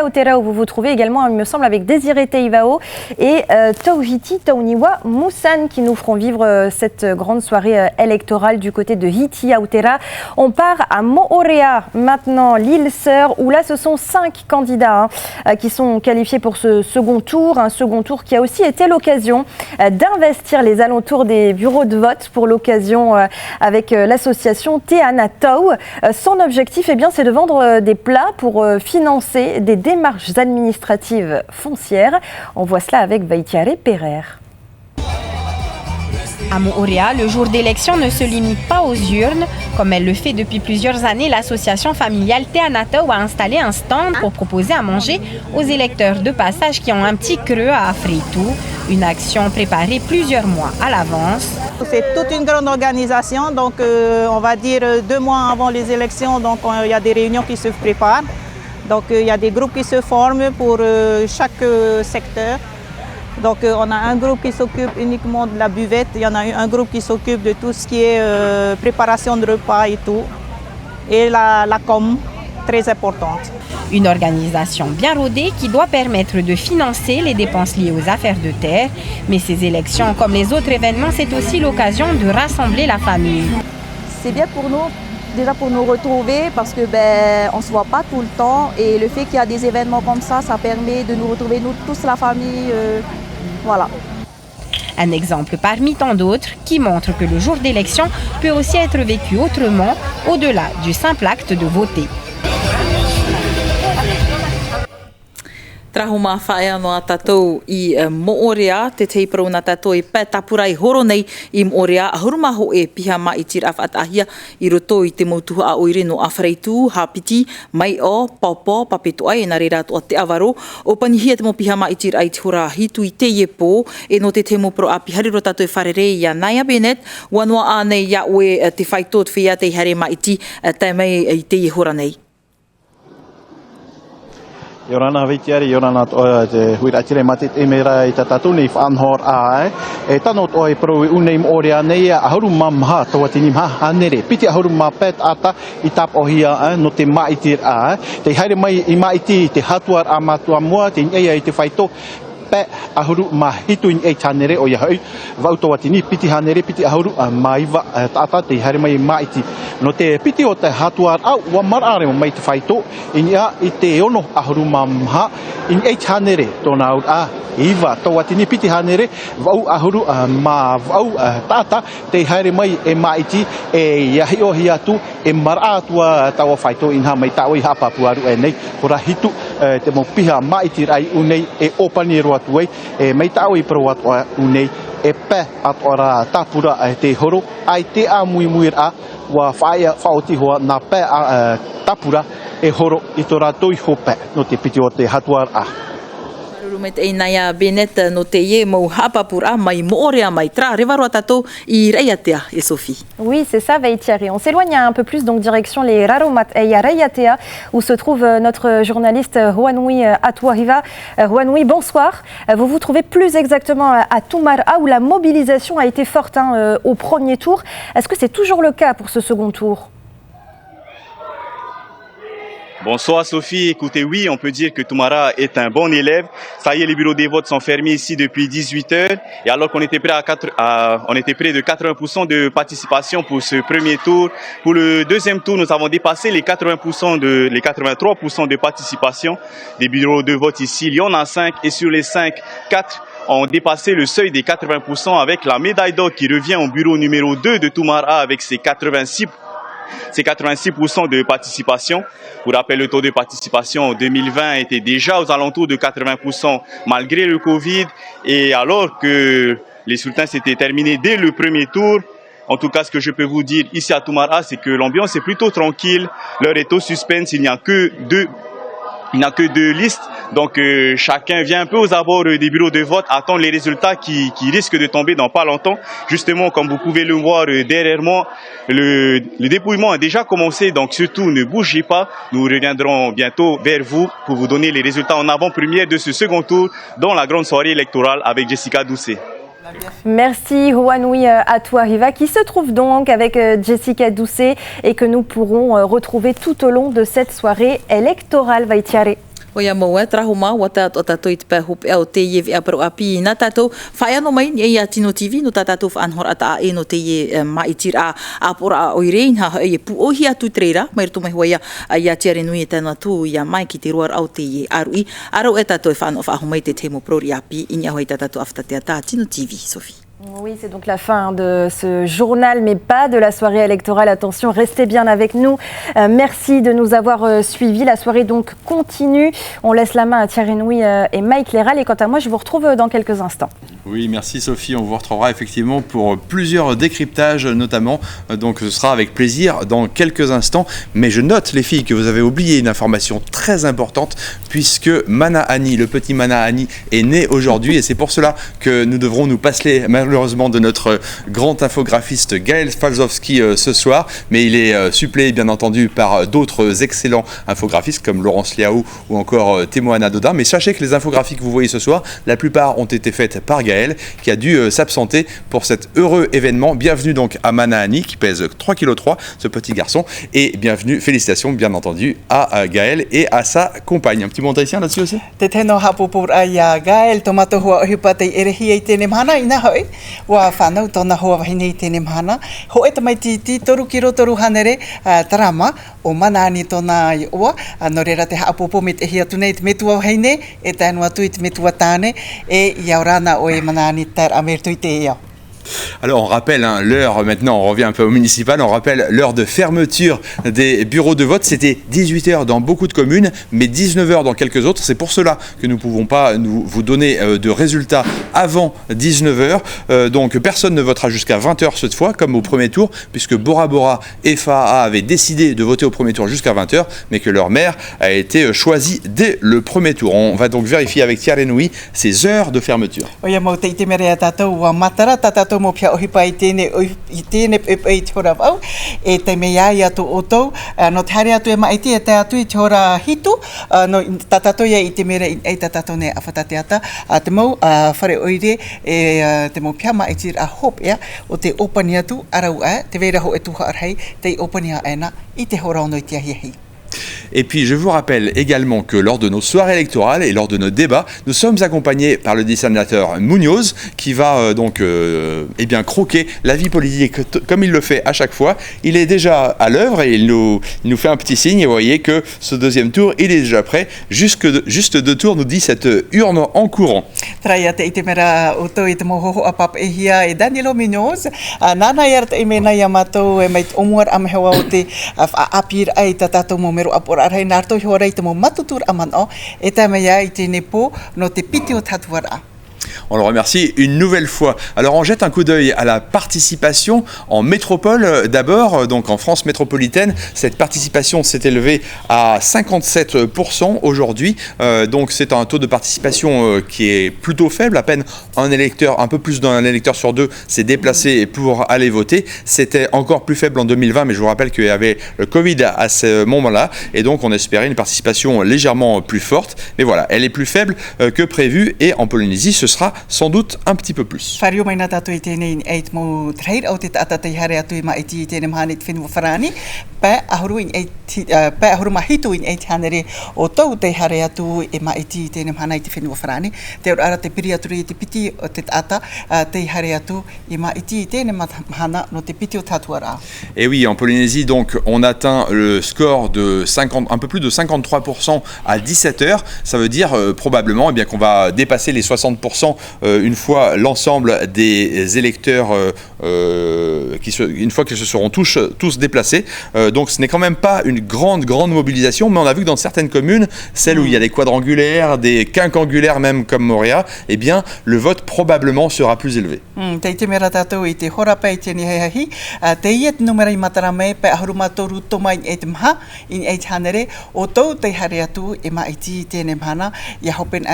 Aoteara, où vous vous trouvez également, il me semble, avec Désiré Teivao et Tauhiti Tauniwa Moussan, qui nous feront vivre cette grande soirée électorale du côté de Hitia Aoteara. On part à Moorea maintenant, l'île Sœur, où là, ce sont 5 candidats qui sont qualifiés pour ce second tour. Un second tour qui a aussi été l'occasion d'investir les alentours des bureaux de vote pour l'occasion avec l'association Te Ana Tau. Son objectif, c'est de vendre des plats pour financer des démarches administratives foncières. On voit cela avec Vaitiare Pereira. À Moorea, le jour d'élection ne se limite pas aux urnes. Comme elle le fait depuis plusieurs années, l'association familiale Te Ana Tau a installé un stand pour proposer à manger aux électeurs de passage qui ont un petit creux à Afritu. Une action préparée plusieurs mois à l'avance. C'est toute une grande organisation, donc on va dire 2 mois avant les élections, donc il y a des réunions qui se préparent. Donc il y a des groupes qui se forment pour chaque secteur. Donc on a un groupe qui s'occupe uniquement de la buvette, il y en a un groupe qui s'occupe de tout ce qui est préparation de repas et tout. Et la com, très importante. Une organisation bien rodée qui doit permettre de financer les dépenses liées aux affaires de terre. Mais ces élections, comme les autres événements, c'est aussi l'occasion de rassembler la famille. C'est bien pour nous, déjà pour nous retrouver, parce que on ne se voit pas tout le temps. Et le fait qu'il y a des événements comme ça permet de nous retrouver, nous tous, la famille. Voilà. Un exemple parmi tant d'autres qui montre que le jour d'élection peut aussi être vécu autrement, au-delà du simple acte de voter. Trahu mā whae anō a tātou I Moorea, te tei parau nā tātou pē tapurai horo nei I Moorea, a hurumaho piha mā I tira awhatahia I roto I te mautuha a oire no Awhareitu, Hapiti, mai o, Paupo, Papeto ai, nā reira toa te awaro, o panihia te mo piha mā I tira ai te hora hitu I te iepo, no te te mo pro a pihariro tātou wharere I a Naya Bennett, wanoa ānei ia oe te whaito te whia te hare mā I ti, taimei I te iehora nei. Yorana vitiari yorana te huiratire matit emera itatuni fanhor a e tanot oi pro uneim oria nei ahuru mamha tawatini ma hanere piti ahuru mapet ata itap ohia no te maitir a te haire mai imaiti te hatuar amatua mua te ei te faito pe ahuru mahituin e chanere o yahoi vautawatini piti hanere piti ahuru maiva ata te haire mai maiti no te piti o te hatuar au wa marare mai te faito inia i te ono ahuru mamha in e chanere tona a iva tawatini piti hanere vau ahuru ma vau tata te haere mai e maiti e yahi o hiatu e maratua tawa faito inha mai tawa i hapapuaru e nei ora hitu te mo piha maiti rai unei e opani roatu e mai tawa i proatu unei e pe atora tapura te horo ai te amui muira wa faia fauti hoa na pe tapura e horo i tora toi hope no te piti o te hatuar a Rumet e naia benet no te ye mo hapapura mai morea mai tra revaro tato I reiatea et Sophie. Oui, c'est ça Vaitiari. On s'éloigne un peu plus donc direction les Raromat et Reiatea où se trouve notre journaliste Huanui Atuariva. Huanui, bonsoir. Vous vous trouvez plus exactement à Tumara où la mobilisation a été forte au premier tour. Est-ce que c'est toujours le cas pour ce second tour? Bonsoir Sophie, écoutez, oui, on peut dire que Tumara est un bon élève. Ça y est, les bureaux des votes sont fermés ici depuis 18h. Et alors qu'on était près on était près de 80% de participation pour ce premier tour. Pour le deuxième tour, nous avons dépassé les 83% de participation des bureaux de vote ici. Il y en a 5 et sur les 5, 4 ont dépassé le seuil des 80% avec la médaille d'or qui revient au bureau numéro 2 de Tumara avec ses 86% de participation. Pour rappel, le taux de participation en 2020 était déjà aux alentours de 80% malgré le Covid. Et alors que les sultans s'étaient terminés dès le premier tour, en tout cas, ce que je peux vous dire ici à Tumara, c'est que l'ambiance est plutôt tranquille. L'heure est au suspense, il n'y a que deux listes. Donc chacun vient un peu aux abords des bureaux de vote, attend les résultats qui risquent de tomber dans pas longtemps. Justement, comme vous pouvez le voir derrière moi, le dépouillement a déjà commencé, donc surtout ne bougez pas. Nous reviendrons bientôt vers vous pour vous donner les résultats en avant-première de ce second tour dans la grande soirée électorale avec Jessica Doucet. Merci Huanui Atuariva qui se trouve donc avec Jessica Doucet et que nous pourrons retrouver tout au long de cette soirée électorale. Vaitiare. Oia maua trahuma wata o tatou I te pahup e o te ye vea pro api na tatou whaia no mai e a Tino TV no tatou whanhor ata e no te ye maitir a apora o irein ha e pu ohi atu treira mai ruto mai hoia ia tiare nui e tana tu ia mai ki te roar au te ye arui aro e tatou e whanho whahumai te temo pro api inia hoi tatou aftatea ta Tino TV, Sophie. Oui, c'est donc la fin de ce journal, mais pas de la soirée électorale. Attention, restez bien avec nous. Merci de nous avoir suivis. La soirée donc continue. On laisse la main à Thierry Nouy et Mike Léral. Et quant à moi, je vous retrouve dans quelques instants. Oui, merci Sophie. On vous retrouvera effectivement pour plusieurs décryptages notamment. Donc ce sera avec plaisir dans quelques instants. Mais je note, les filles, que vous avez oublié une information très importante puisque Manahani, le petit Manahani, est né aujourd'hui. Et c'est pour cela que nous devrons nous passer malheureusement de notre grand infographiste Gaël Falzowski ce soir, mais il est suppléé bien entendu par d'autres excellents infographistes comme Laurence Liaou ou encore Temo Anadoda. Mais sachez que les infographies que vous voyez ce soir, la plupart ont été faites par Gaël qui a dû s'absenter pour cet heureux événement. Bienvenue donc à Manahani qui pèse 3,3 kg, ce petit garçon, et bienvenue, félicitations bien entendu à Gaël et à sa compagne. Un petit mot tahitien là-dessus aussi? Wa whanau tōna hoa wahine I tēne mahana. Ho e tamai titi toru kiro toru hanere tarama o Manahani tōna I oa. No reira te haapopo me te hia tunei te metua wahine e tānu atu I te metua tāne e iaurana o e Manahani tar amertu I te iau. Alors on rappelle l'heure, maintenant on revient un peu au municipal, on rappelle l'heure de fermeture des bureaux de vote, c'était 18h dans beaucoup de communes, mais 19h dans quelques autres, c'est pour cela que nous ne pouvons pas vous donner de résultats avant 19h, donc personne ne votera jusqu'à 20h cette fois, comme au premier tour, puisque Bora Bora et FAA avaient décidé de voter au premier tour jusqu'à 20h, mais que leur maire a été choisi dès le premier tour. On va donc vérifier avec Thierry Nouy ces heures de fermeture. tātou mō pia ohipa i tēne pepei te hora wau, e te mea i atu o tau, no te hare atu e maiti e te atu i te hora hitu, no tatato ia i te mera i ei tatato ne awhatate ata, te mau whare oire e te mau pia maiti a hop ea, o te opani atu arau te veira ho e tuha arhei, te opani a aina i te hora ono i te ahiahi. Et puis je vous rappelle également que lors de nos soirées électorales et lors de nos débats, nous sommes accompagnés par le sénateur Munoz qui va eh bien croquer la vie politique comme il le fait à chaque fois. Il est déjà à l'œuvre et il nous fait un petit signe et vous voyez que ce deuxième tour, il est déjà prêt. Juste 2 tours, nous dit cette urne en courant. Traia te ite mera o tau i te mohoho a pap e hia e Danilo Munoz. Nana iar te imena ia matou e meit omuar amhewa o te apir ai tatatou mo mero apora arhei nārtou hiorei te mo matutur amano e te mea i te nepo no te piti o tatuara. On le remercie une nouvelle fois. Alors on jette un coup d'œil à la participation en métropole d'abord, donc en France métropolitaine. Cette participation s'est élevée à 57% aujourd'hui. Donc c'est un taux de participation qui est plutôt faible. À peine un peu plus d'un électeur sur 2 s'est déplacé pour aller voter. C'était encore plus faible en 2020, mais je vous rappelle qu'il y avait le Covid à ce moment-là. Et donc on espérait une participation légèrement plus forte. Mais voilà, elle est plus faible que prévu. Et en Polynésie, ce sera sans doute un petit peu plus. Whario mai nā tātou i tēnei eit mō treir au te tatatei hare atu i maiti i tēnei mahane te whenua wharani, pē ahuru mahitu i eit hanere o tau te hare atu i maiti i tēnei mahane te whenua wharani, te ora te piri atu i te piti o te tata, te hare atu i maiti i tēnei mahana no te piti o tatuara. Et oui, en Polynésie, donc, on atteint le score de un peu plus de 53% à 17h. Ça veut dire probablement bien qu'on va dépasser les 60% une fois l'ensemble des électeurs, une fois qu'ils se seront tous déplacés. Donc ce n'est quand même pas une grande mobilisation, mais on a vu que dans certaines communes, celles où il y a des quadrangulaires, des quincangulaires même comme Moorea, eh bien le vote probablement sera plus élevé. Te mera tātou i te horapa i tēnei heiahi, te iet numera i matarame pe ahurumatoru toma i te maha, i eit hanere, o tau te hare atu i maiti i tēnei mahana, ia hopen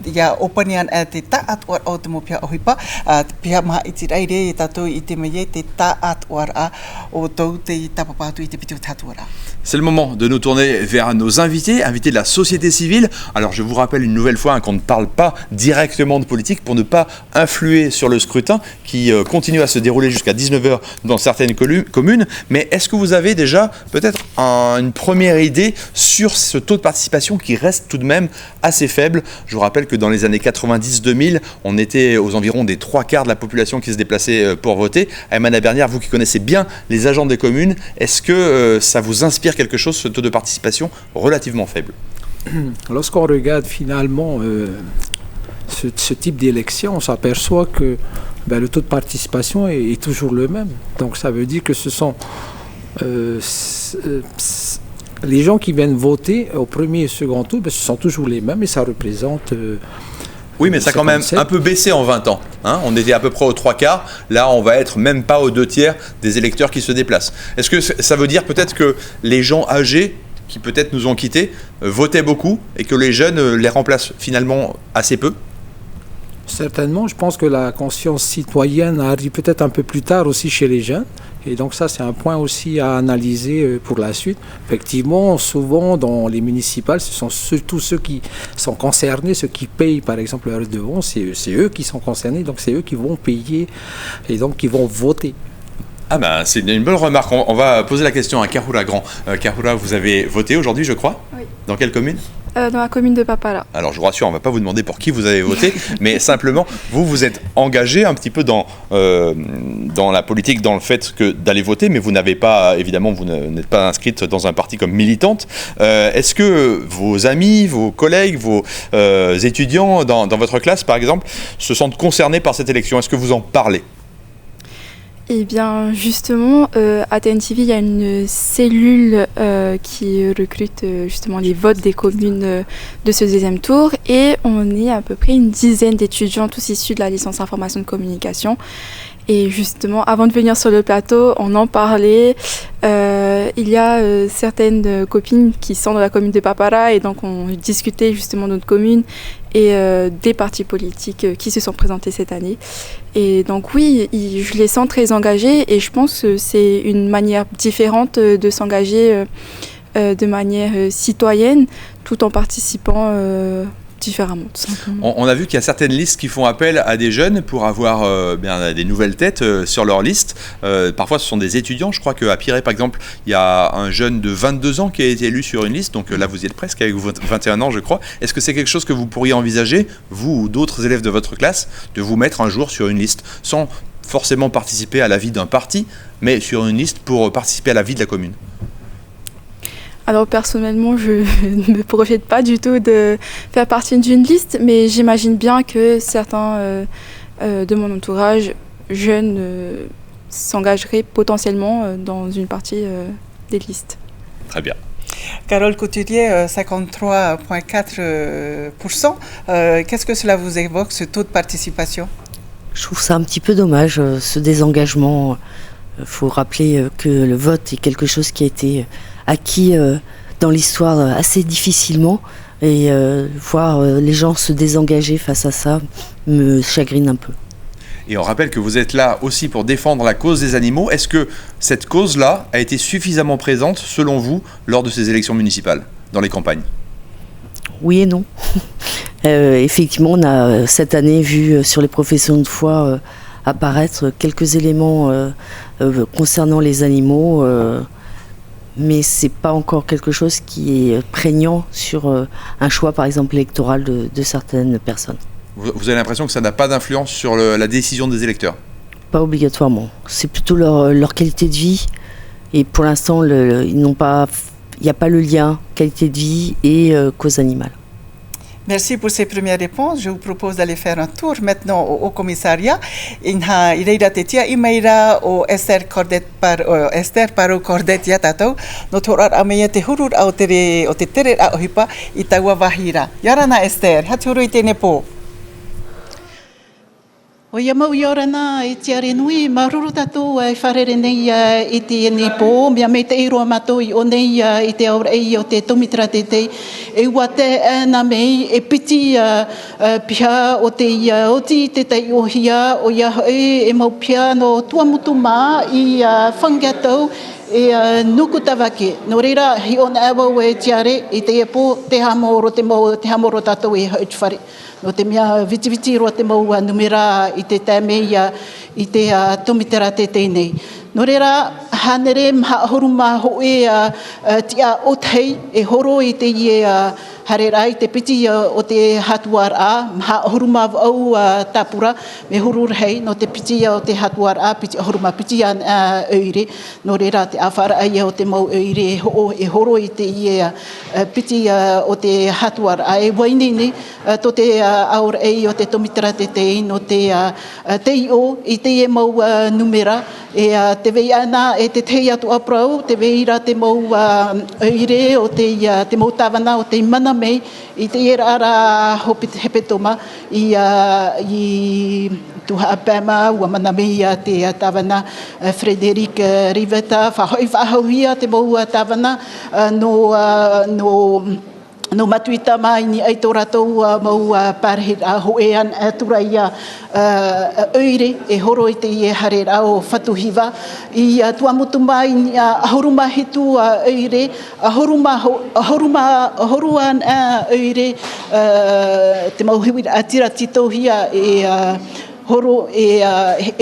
ia opanian te taat o te mo pia ohipa, pia maha i te reire i tātou i te meye te taat oara o tau te tapapatu i te piti o tatuara. C'est le moment de nous tourner vers nos invités de la société civile. Alors je vous rappelle une nouvelle fois qu'on ne parle pas directement de politique pour ne pas influer sur le scrutin qui continue à se dérouler jusqu'à 19h dans certaines communes. Mais est-ce que vous avez déjà peut-être une première idée sur ce taux de participation qui reste tout de même assez faible? Je vous rappelle que dans les années 90-2000, on était aux environs des 3/4 de la population qui se déplaçait pour voter. Aymana Bernière, vous qui connaissez bien les agents des communes, est-ce que ça vous inspire quelque chose, ce taux de participation relativement faible? Lorsqu'on regarde finalement ce type d'élection, on s'aperçoit que le taux de participation est toujours le même. Donc ça veut dire que ce sont les gens qui viennent voter au premier et second tour, ce sont toujours les mêmes et ça représente... Oui, mais ça a quand même un peu baissé en 20 ans. Hein, on était à peu près aux 3/4. Là, on va être même pas aux 2/3 des électeurs qui se déplacent. Est-ce que ça veut dire peut-être que les gens âgés qui peut-être nous ont quittés votaient beaucoup et que les jeunes les remplacent finalement assez peu? Certainement, je pense que la conscience citoyenne arrive peut-être un peu plus tard aussi chez les jeunes. Et donc ça, c'est un point aussi à analyser pour la suite. Effectivement, souvent dans les municipales, ce sont surtout ceux qui sont concernés, ceux qui payent par exemple leurs redevances, c'est eux qui sont concernés, donc c'est eux qui vont payer et donc qui vont voter. Ah ben, c'est une bonne remarque. On va poser la question à Kahura Grand. Kahura, vous avez voté aujourd'hui, je crois? Oui. Dans quelle commune? Dans la commune de Papala. Alors je vous rassure, on ne va pas vous demander pour qui vous avez voté, mais simplement, vous êtes engagé un petit peu dans la politique, dans le fait que d'aller voter, mais vous n'avez pas, évidemment, vous n'êtes pas inscrite dans un parti comme militante. Est-ce que vos amis, vos collègues, vos étudiants dans votre classe, par exemple, se sentent concernés par cette élection? Est-ce que vous en parlez? Eh bien, justement, à TNTV, il y a une cellule qui recrute justement les votes des communes de ce deuxième tour et on est à peu près une dizaine d'étudiants, tous issus de la licence information de communication. Et justement, avant de venir sur le plateau, on en parlait. Il y a certaines copines qui sont dans la commune de Papara et donc on discutait justement de notre commune et des partis politiques qui se sont présentés cette année. Et donc oui, je les sens très engagés et je pense que c'est une manière différente de s'engager de manière citoyenne tout en participant différemment, tout simplement. On a vu qu'il y a certaines listes qui font appel à des jeunes pour avoir des nouvelles têtes sur leur liste. Parfois, ce sont des étudiants. Je crois qu'à Pirée, par exemple, il y a un jeune de 22 ans qui a été élu sur une liste. Donc là, vous y êtes presque avec 21 ans, je crois. Est-ce que c'est quelque chose que vous pourriez envisager, vous ou d'autres élèves de votre classe, de vous mettre un jour sur une liste sans forcément participer à la vie d'un parti, mais sur une liste pour participer à la vie de la commune? Alors personnellement, je ne me projette pas du tout de faire partie d'une liste, mais j'imagine bien que certains de mon entourage jeunes s'engageraient potentiellement dans une partie des listes. Très bien. Carole Couturier, 53,4%. Qu'est-ce que cela vous évoque, ce taux de participation? Je trouve ça un petit peu dommage, ce désengagement. Il faut rappeler que le vote est quelque chose qui a été acquis dans l'histoire assez difficilement et voir les gens se désengager face à ça me chagrine un peu. Et on rappelle que vous êtes là aussi pour défendre la cause des animaux. Est-ce que cette cause-là a été suffisamment présente, selon vous, lors de ces élections municipales, dans les campagnes? Oui et non. Effectivement, on a cette année vu sur les professions de foi apparaître quelques éléments concernant les animaux, mais c'est pas encore quelque chose qui est prégnant sur un choix, par exemple, électoral de certaines personnes. Vous avez l'impression que ça n'a pas d'influence sur la décision des électeurs? Pas obligatoirement. C'est plutôt leur qualité de vie. Et pour l'instant, il n'y a pas le lien qualité de vie et cause animale. Merci pour ces premières réponses. Je vous propose d'aller faire un tour maintenant au commissariat. Inha ireira tetia imeira o Esther Paro Cordet yatatou no torar ameia te hurur au te tere a ohipa i taua wahira. Yarana Esther, haturu i tēne pō. O ia mau i ora nā e te are nui, maruru tātou e wharere nei i te nei pō, mea me te eiroa mātou i o nei i te aura ei o te tomitara te e ua te nā mei e piti pia o te oti te tei o hia o ia e mau pia no tuamutu mā i whangatau e nuku tawake. No reira, hi o na awa e te are i te epo te hamoro tātou e hautuwhare. No te mea viti roa te mau numera i te tāmei i te tomitara te tēnei. No reira, hanere maha horu mā hoe tia othei e horo i te ie harerai te piti o te hatuar a, maha horu mā au tāpura me hurur hei no te piti o te hatuar a, horu mā piti an eire. No reira, te awhara ai o te mau eire e horo i te ie piti o te hatuar a. E wainini to te aur ei o te tomitara te tei no te tei o i te e mau numera e te vei ana e te tei atu aprau, te veira te mau eire o te mau tawana o te mana mei i te era ara hepetoma i tuha apema ua mana mei te tawana Frederic Riveta whahauhia te mau tawana no matuita mai ni ai tō rātou mau pārhit a hoean turai eire e horo i te ie hare rao whatuhiwa i tuamutu mai ni ahoruma hitu eire ahoruan eire te mau hiwira atira titohia horo e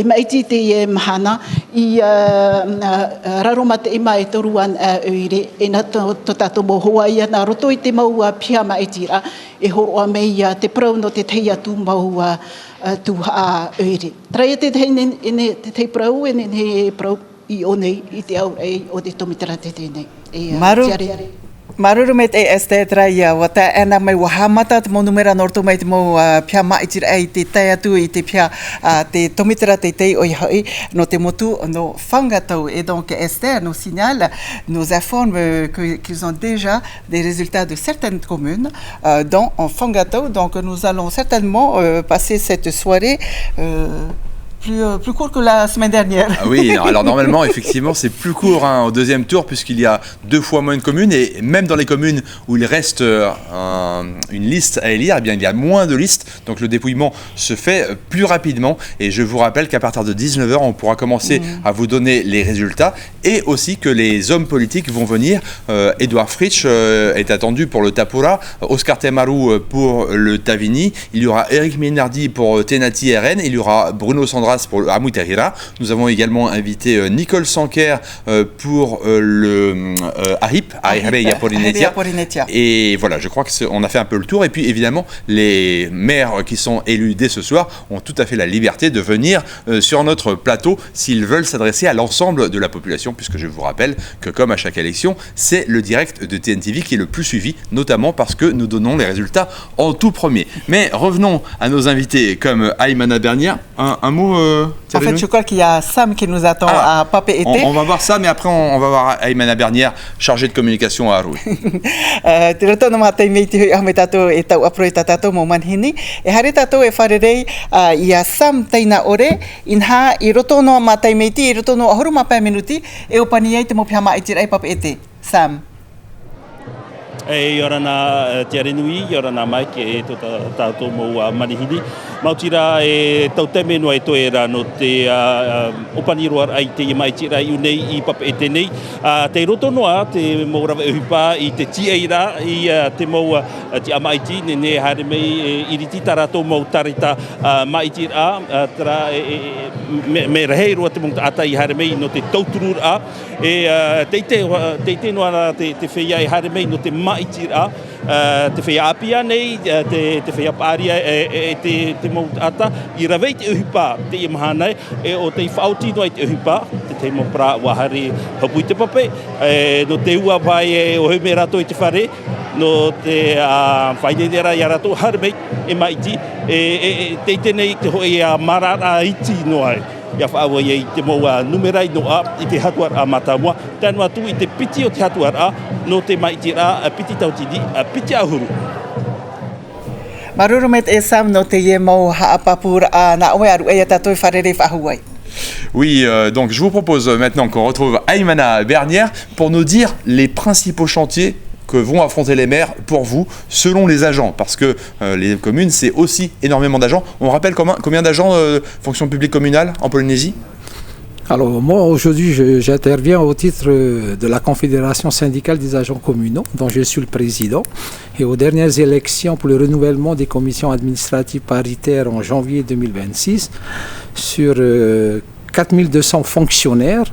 maiti te e mahana i raroma te ima e toruan eire e na to tato mo hoa ia na roto i te mau pia maitira e horo a mei te prau no te tei atu mau tu a eire. Trai te tei prau e ne prau i o nei i te au ei o te tomitara te tēnei. Maruru me te este traia wata ena mai wahamata te monumera norto mai te mo pia maitira ai te tai atu i te pia te tomitara te tei oi hoi no te motu no whangatau. Et donc Esther nous signale, nous informe qu'ils ont déjà des résultats de certaines communes dont en Whangatau. Donc nous allons certainement passer cette soirée plus court que la semaine dernière. Ah oui, non, alors normalement, effectivement, c'est plus court au deuxième tour puisqu'il y a 2 fois moins de communes et même dans les communes où il reste une liste à élire, eh bien, il y a moins de listes, donc le dépouillement se fait plus rapidement et je vous rappelle qu'à partir de 19h, on pourra commencer à vous donner les résultats et aussi que les hommes politiques vont venir. Edouard Fritsch est attendu pour le Tapura, Oscar Temaru pour le Tavini, il y aura Eric Minardi pour Tenati RN, il y aura Bruno Sandras pour le Amuterira. Nous avons également invité Nicole Sanker pour le AHIP, Aireia Polinetia. Et voilà, je crois qu'on a fait un peu le tour. Et puis évidemment, les maires qui sont élus dès ce soir ont tout à fait la liberté de venir sur notre plateau s'ils veulent s'adresser à l'ensemble de la population, puisque je vous rappelle que comme à chaque élection, c'est le direct de TNTV qui est le plus suivi, notamment parce que nous donnons les résultats en tout premier. Mais revenons à nos invités comme Aymana Bernière. Un mot en fait, je crois qu'il y a Sam qui nous attend à Pape Ete. On va voir ça, mais après on va voir Aymana Bernière, chargée de communication à Arui. Tirotono matai meiti ame tato e tau aproita tato mo manhini e hare tato e wharerei ia Sam teina ore inha I roto no matai meiti I roto no ahuru mapai minuti e opani ai te mo piama itirai Pape Ete. Sam. E orana te arenui, orana mai ke e tātou mou manihini. Mautira e tau teme noa e toe ra no te opaniroa ai te mai tira I unei I Pape Ete nei. Te roto noa te mou rawa uhipa I te tieira I te mou te amaiti ne hare mei iriti tarato mou tarita maiti a tara me rahei roa te mou ata I hare mei no te tauturu a e teite noa te whea I hare mei no te maiti a te whea apia nei, te whea pāria te mou ata I rawei te uhipa te imahanai e o te whauti noa I te uhipa te mou pra wahari hapui te pape no te ua vai o heume rato I te whare no te whainedera I rato harmei e maiti teite nei te hoi marara iti noa ia whaawa I te mou numerai noa I te hatuar a Matamua. Tēnu atu I te piti o te hatuar a no te maiti a piti tautidi a piti ahuru. Maruru met e Sam no te ie mau haapapur a na oe aru e tato I wharere whahuai. Oui, donc je vous propose maintenant qu'on retrouve Aymana Bernière pour nous dire les principaux chantiers que vont affronter les maires pour vous, selon les agents, parce que les communes, c'est aussi énormément d'agents. On rappelle combien d'agents fonction publique communale en Polynésie ? Alors moi aujourd'hui j'interviens au titre de la Confédération syndicale des agents communaux dont je suis le président et aux dernières élections pour le renouvellement des commissions administratives paritaires en janvier 2026 sur 4200 fonctionnaires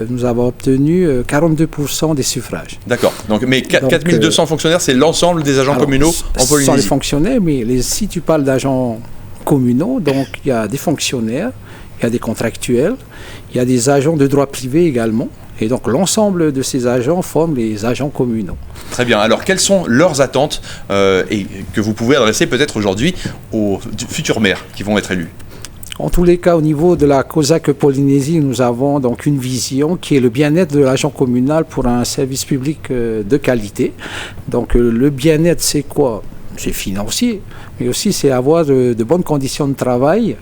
nous avons obtenu 42% des suffrages. D'accord. Donc, mais 4200 fonctionnaires, c'est l'ensemble des agents communaux en Polynésie. Ce sont les fonctionnaires, mais si tu parles d'agents communaux, donc il y a des fonctionnaires, il y a des contractuels, il y a des agents de droit privé également. Et donc l'ensemble de ces agents forment les agents communaux. Très bien. Alors quelles sont leurs attentes et que vous pouvez adresser peut-être aujourd'hui aux futurs maires qui vont être élus ? En tous les cas, au niveau de la COSAC Polynésie, nous avons donc une vision qui est le bien-être de l'agent communal pour un service public de qualité. Donc le bien-être, c'est quoi ? C'est financier, mais aussi c'est avoir de bonnes conditions de travail,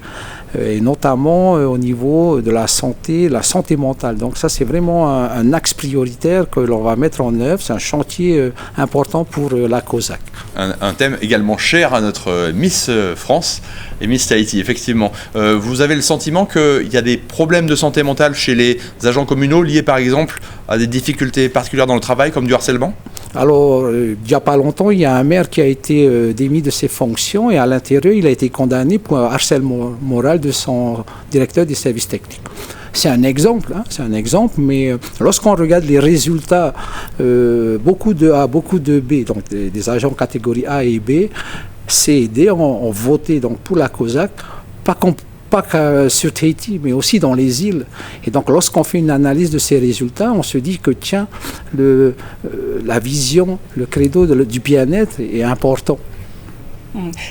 et notamment au niveau de la santé mentale. Donc ça, c'est vraiment un axe prioritaire que l'on va mettre en œuvre. C'est un chantier important pour la COSAC. Un thème également cher à notre Miss France et Miss Tahiti, effectivement. Vous avez le sentiment qu'il y a des problèmes de santé mentale chez les agents communaux liés par exemple à des difficultés particulières dans le travail comme du harcèlement ? Alors, il n'y a pas longtemps, il y a un maire qui a été démis de ses fonctions et à l'intérieur, il a été condamné pour un harcèlement moral de son directeur des services techniques. C'est un exemple, mais lorsqu'on regarde les résultats, beaucoup de A, beaucoup de B, donc des agents catégorie A et B, C et D ont voté donc, pour la COSAC, pas que sur Tahiti, mais aussi dans les îles. Et donc, lorsqu'on fait une analyse de ces résultats, on se dit que, tiens, la vision, le credo du bien-être est important.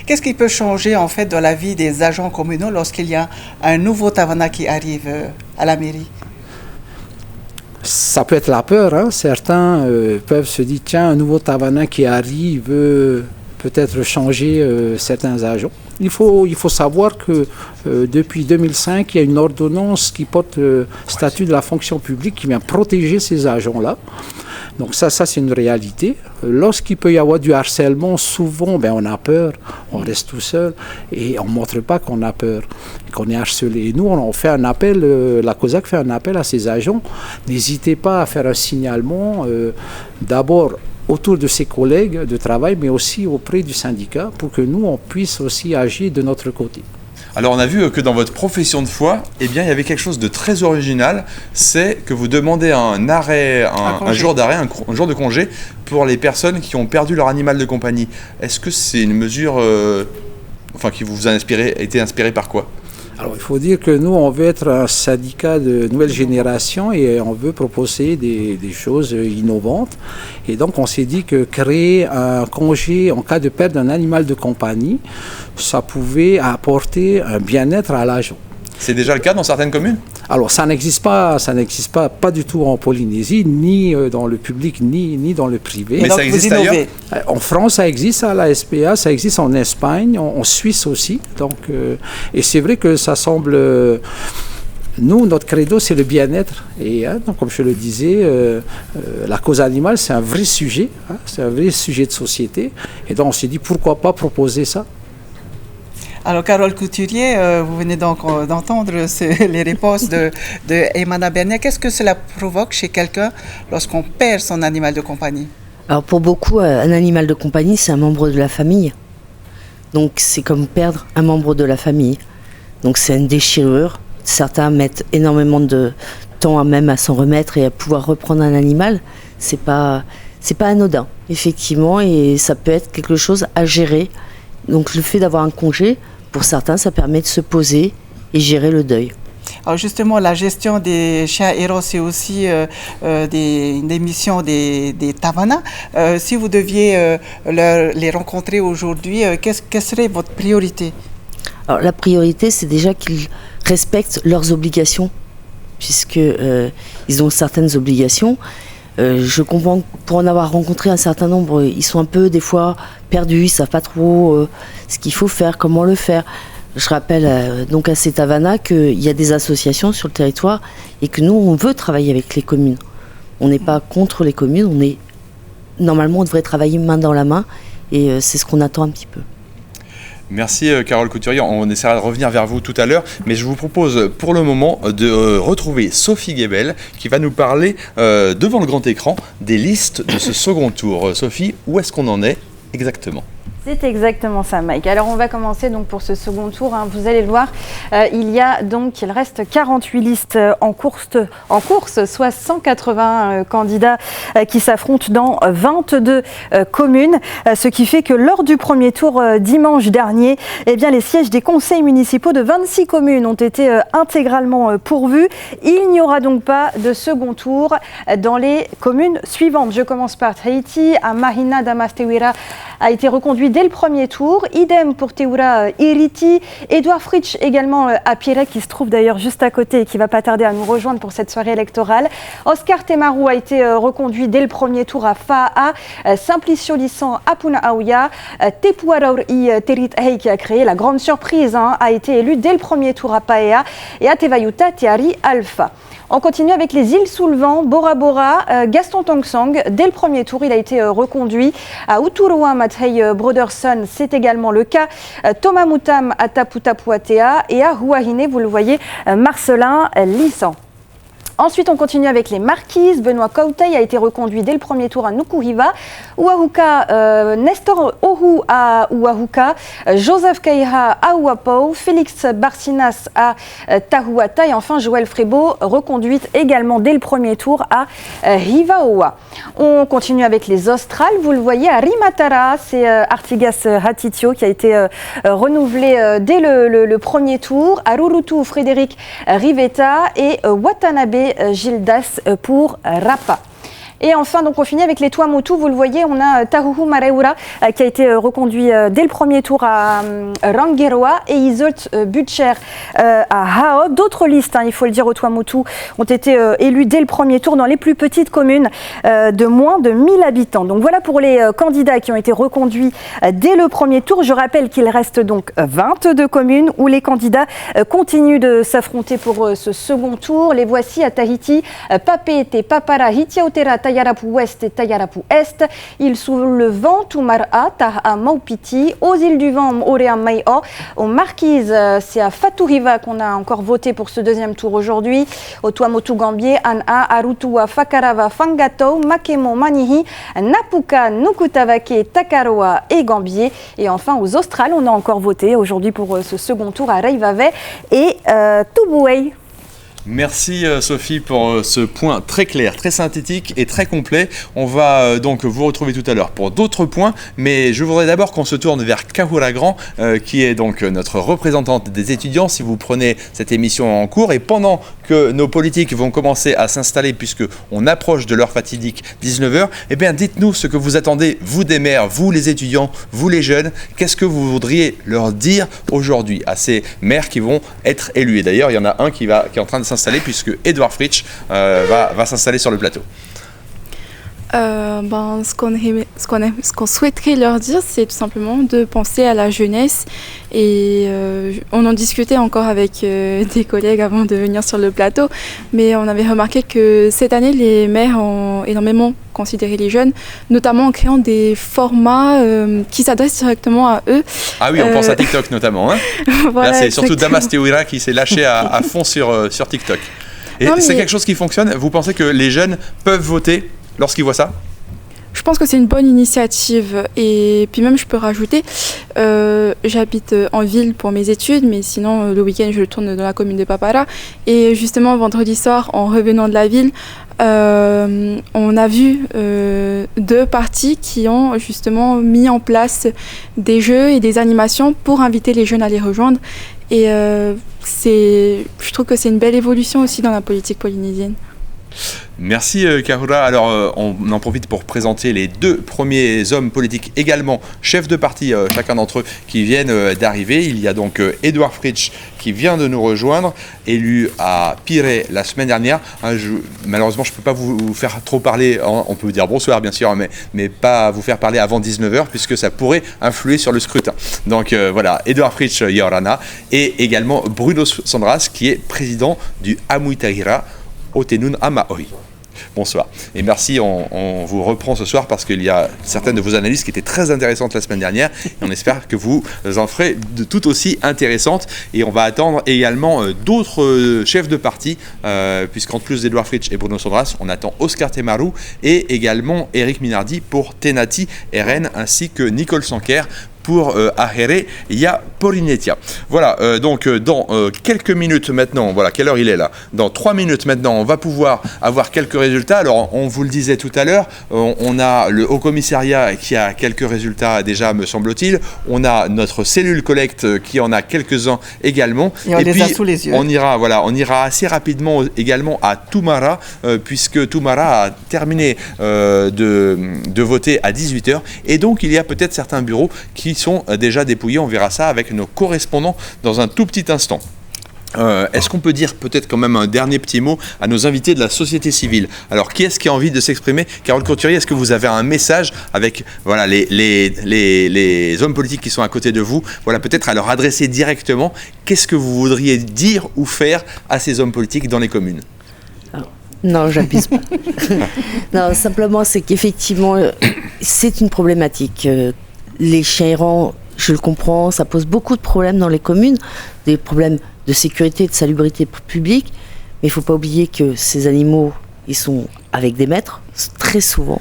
Qu'est-ce qui peut changer, en fait, dans la vie des agents communaux lorsqu'il y a un nouveau Tavana qui arrive à la mairie ? Ça peut être la peur. Certains peuvent se dire, tiens, un nouveau Tavana qui arrive peut-être changer certains agents. Il faut savoir que depuis 2005, il y a une ordonnance qui porte le statut de la fonction publique qui vient protéger ces agents-là. Donc ça c'est une réalité. Lorsqu'il peut y avoir du harcèlement, souvent on a peur, on reste tout seul et on ne montre pas qu'on a peur, qu'on est harcelé. Et nous, on fait un appel, la COSAC fait un appel à ces agents. N'hésitez pas à faire un signalement, d'abord autour de ses collègues de travail, mais aussi auprès du syndicat, pour que nous, on puisse aussi agir de notre côté. Alors on a vu que dans votre profession de foi, eh bien, il y avait quelque chose de très original, c'est que vous demandez un arrêt, un jour d'arrêt, un jour de congé pour les personnes qui ont perdu leur animal de compagnie. Est-ce que c'est une mesure qui vous a été inspirée par quoi ? Alors il faut dire que nous, on veut être un syndicat de nouvelle génération et on veut proposer des choses innovantes. Et donc on s'est dit que créer un congé en cas de perte d'un animal de compagnie, ça pouvait apporter un bien-être à l'agent. C'est déjà le cas dans certaines communes ? Alors ça n'existe pas du tout en Polynésie, ni dans le public, ni dans le privé. Mais ça existe ailleurs ? En France, ça existe à la SPA, ça existe en Espagne, en Suisse aussi. Donc, et c'est vrai que ça semble... Nous, notre credo, c'est le bien-être. Et donc, comme je le disais, la cause animale, c'est un vrai sujet, c'est un vrai sujet de société. Et donc, on s'est dit, pourquoi pas proposer ça ? Alors, Carole Couturier, vous venez donc d'entendre les réponses de Emana Bernier. Qu'est-ce que cela provoque chez quelqu'un lorsqu'on perd son animal de compagnie ? Alors, pour beaucoup, un animal de compagnie, c'est un membre de la famille. Donc, c'est comme perdre un membre de la famille. Donc, c'est une déchirure. Certains mettent énormément de temps même à s'en remettre et à pouvoir reprendre un animal. C'est pas anodin, effectivement, et ça peut être quelque chose à gérer. Donc le fait d'avoir un congé, pour certains, ça permet de se poser et gérer le deuil. Alors justement, la gestion des chiens errants, c'est aussi des missions des Tavana. Si vous deviez les rencontrer aujourd'hui, quelle serait votre priorité ? Alors la priorité, c'est déjà qu'ils respectent leurs obligations, puisqu'ils ont certaines obligations. Je comprends que pour en avoir rencontré un certain nombre, ils sont un peu des fois perdus, ils ne savent pas trop ce qu'il faut faire, comment le faire. Je rappelle donc à ces Tavana qu'il y a des associations sur le territoire et que nous, on veut travailler avec les communes. On n'est pas contre les communes, normalement on devrait travailler main dans la main et c'est ce qu'on attend un petit peu. Merci Carole Couturier, on essaiera de revenir vers vous tout à l'heure, mais je vous propose pour le moment de retrouver Sophie Guébel qui va nous parler devant le grand écran des listes de ce second tour. Sophie, où est-ce qu'on en est exactement ? C'est exactement ça, Mike. Alors, on va commencer donc pour ce second tour. Vous allez le voir, il reste 48 listes en course, soit 180 candidats qui s'affrontent dans 22 communes. Ce qui fait que lors du premier tour dimanche dernier, les sièges des conseils municipaux de 26 communes ont été intégralement pourvus. Il n'y aura donc pas de second tour dans les communes suivantes. Je commence par Tahiti. À Mahina Damas Tewira a été reconduit dès le premier tour. Idem pour Teura Iriti. Edouard Fritsch également à Pierrec, qui se trouve d'ailleurs juste à côté et qui va pas tarder à nous rejoindre pour cette soirée électorale. Oscar Temaru a été reconduit dès le premier tour à Fa'a. Simplicio Lissan à Puna Aouya. Tepuarauri Terit Hei, qui a créé la grande surprise, a été élu dès le premier tour à Paea. Et à Tevayuta Tiari Alpha. On continue avec les îles sous le vent, Bora Bora, Gaston Tongsang. Dès le premier tour, il a été reconduit. À Uturua Mathei Broderson, c'est également le cas. Thomas Moutam à Taputapuatea et à Huahine, vous le voyez, Marcelin Lissan. Ensuite, on continue avec les marquises. Benoît Kautei a été reconduit dès le premier tour à Nukuhiva. Uahuka, Nestor Ohu à Uahuka. Joseph Kaiha à Uapau. Félix Barcinas à Tahuata. Et enfin, Joël Frébeau, reconduite également dès le premier tour à Hivaoa. On continue avec les Australes. Vous le voyez, à Rimatara, c'est Artigas Hatitio qui a été renouvelé dès le premier tour. À Rurutu, Frédéric Rivetta et Watanabe Gildas pour Rapa. Et enfin, donc on finit avec les Tuamotu. Vous le voyez, on a Tahuhu Mareura qui a été reconduit dès le premier tour à Rangiroa et Isolt Butcher à Hao. D'autres listes, il faut le dire, aux Tuamotu ont été élus dès le premier tour dans les plus petites communes de moins de 1000 habitants. Donc voilà pour les candidats qui ont été reconduits dès le premier tour. Je rappelle qu'il reste donc 22 communes où les candidats continuent de s'affronter pour ce second tour. Les voici à Tahiti, Papeete, Papara, Hitiautera, Tayarapu Ouest et Tayarapu Est. Îles sous le vent, Tumara'a, Taha Maupiti. Aux îles du vent, Orea Mai'o. Aux Marquises, c'est à Faturiva qu'on a encore voté pour ce deuxième tour aujourd'hui. Au Tuamotu Gambier, An'a, Arutua, Fakarava, Fangato, Makemo, Manihi, Napuka, Nukutavake, Takaroa et Gambier. Et enfin aux Australes, on a encore voté aujourd'hui pour ce second tour à Reivave et Tubuai. Merci Sophie pour ce point très clair, très synthétique et très complet. On va donc vous retrouver tout à l'heure pour d'autres points, mais je voudrais d'abord qu'on se tourne vers Kahura Grand, qui est donc notre représentante des étudiants, si vous prenez cette émission en cours. Et pendant que nos politiques vont commencer à s'installer, puisqu'on approche de l'heure fatidique 19h, eh bien dites-nous ce que vous attendez, vous des maires, vous les étudiants, vous les jeunes. Qu'est-ce que vous voudriez leur dire aujourd'hui à ces maires qui vont être élus? Et d'ailleurs, il y en a un qui est en train de s'installer, puisque Edouard Fritsch va s'installer sur le plateau. Ce qu'on souhaiterait leur dire, c'est tout simplement de penser à la jeunesse. Et on en discutait encore avec des collègues avant de venir sur le plateau, mais on avait remarqué que cette année, les maires ont énormément considéré les jeunes, notamment en créant des formats qui s'adressent directement à eux. Ah oui, on pense à TikTok notamment. Voilà, là, c'est surtout exactement. Damas Théouira qui s'est lâché à fond sur TikTok. Et c'est quelque chose qui fonctionne? Vous pensez que les jeunes peuvent voter lorsqu'ils voient ça? Je pense que c'est une bonne initiative. Et puis même, je peux rajouter, j'habite en ville pour mes études, mais sinon, le week-end, je tourne dans la commune de Papara. Et justement, vendredi soir, en revenant de la ville, on a vu 2 partis qui ont justement mis en place des jeux et des animations pour inviter les jeunes à les rejoindre. Et je trouve que c'est une belle évolution aussi dans la politique polynésienne. Merci Kahura. Alors on en profite pour présenter les 2 premiers hommes politiques, également chefs de parti, chacun d'entre eux, qui viennent d'arriver. Il y a donc Edouard Fritsch qui vient de nous rejoindre, élu à Pirée la semaine dernière. Malheureusement, je ne peux pas vous faire trop parler, on peut vous dire bonsoir bien sûr, mais pas vous faire parler avant 19h, puisque ça pourrait influer sur le scrutin. Donc voilà, Edouard Fritsch Yorana, et également Bruno Sandras, qui est président du Amuitahira Otenun Amaoi. Bonsoir. Et merci, on vous reprend ce soir parce qu'il y a certaines de vos analyses qui étaient très intéressantes la semaine dernière et on espère que vous en ferez de tout aussi intéressantes. Et on va attendre également d'autres chefs de parti, puisqu'en plus d'Edouard Fritsch et Bruno Sandras, on attend Oscar Temaru et également Eric Minardi pour Tenati RN, ainsi que Nicole Sanker pour Ahere Ya Polinetia. Voilà, donc dans quelques minutes maintenant, voilà, quelle heure il est là? Dans 3 minutes maintenant, on va pouvoir avoir quelques résultats. Alors, on vous le disait tout à l'heure, on a le Haut Commissariat qui a quelques résultats déjà, me semble-t-il. On a notre cellule collecte qui en a quelques-uns également. Et on les a sous les yeux. On ira assez rapidement également à Tumara, puisque Tumara a terminé de voter à 18h. Et donc, il y a peut-être certains bureaux qui sont déjà dépouillés. On verra ça avec nos correspondants dans un tout petit instant. Est-ce qu'on peut dire peut-être quand même un dernier petit mot à nos invités de la société civile? Alors, qui est-ce qui a envie de s'exprimer? Carole Couturier, est-ce que vous avez un message avec voilà, les hommes politiques qui sont à côté de vous, voilà, peut-être à leur adresser directement? Qu'est-ce que vous voudriez dire ou faire à ces hommes politiques dans les communes? Non, j'abuse pas. Non, simplement, c'est qu'effectivement, c'est une problématique. Les chiens errants, je le comprends, ça pose beaucoup de problèmes dans les communes, des problèmes de sécurité, de salubrité publique, mais il ne faut pas oublier que ces animaux, ils sont avec des maîtres, très souvent,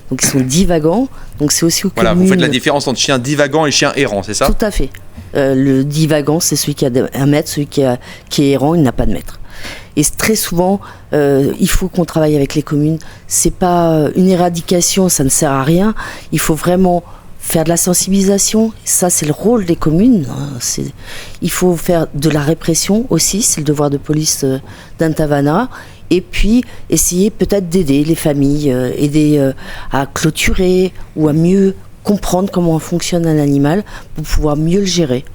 donc ils sont divagants, donc c'est aussi aux communes... Voilà, vous faites la différence entre chien divagant et chien errant, c'est ça? Tout à fait. Le divagant, c'est celui qui a un maître, celui qui est errant, il n'a pas de maître. Et très souvent, il faut qu'on travaille avec les communes. C'est pas une éradication, ça ne sert à rien. Il faut vraiment faire de la sensibilisation. Ça, c'est le rôle des communes. Il faut faire de la répression aussi. C'est le devoir de police d'Antavana. et puis essayer peut-être d'aider les familles, aider à clôturer ou à mieux comprendre comment fonctionne un animal pour pouvoir mieux le gérer.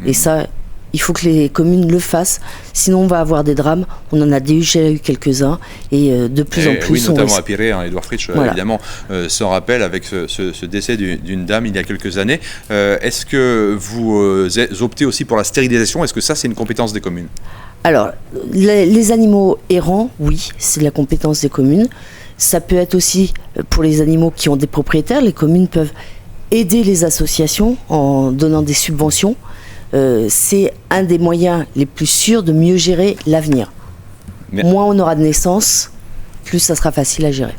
Et ça, il faut que les communes le fassent, sinon on va avoir des drames. On en a déjà eu quelques-uns et de plus en plus. Oui, notamment à Pirée, Edouard Fritsch, voilà. Évidemment, s'en rappelle avec ce décès d'une dame il y a quelques années. Est-ce que vous optez aussi pour la stérilisation? Est-ce que ça, c'est une compétence des communes? Alors, les animaux errants, oui, c'est la compétence des communes. Ça peut être aussi pour les animaux qui ont des propriétaires. Les communes peuvent aider les associations en donnant des subventions. C'est un des moyens les plus sûrs de mieux gérer l'avenir. Moins on aura de naissances, plus ça sera facile à gérer.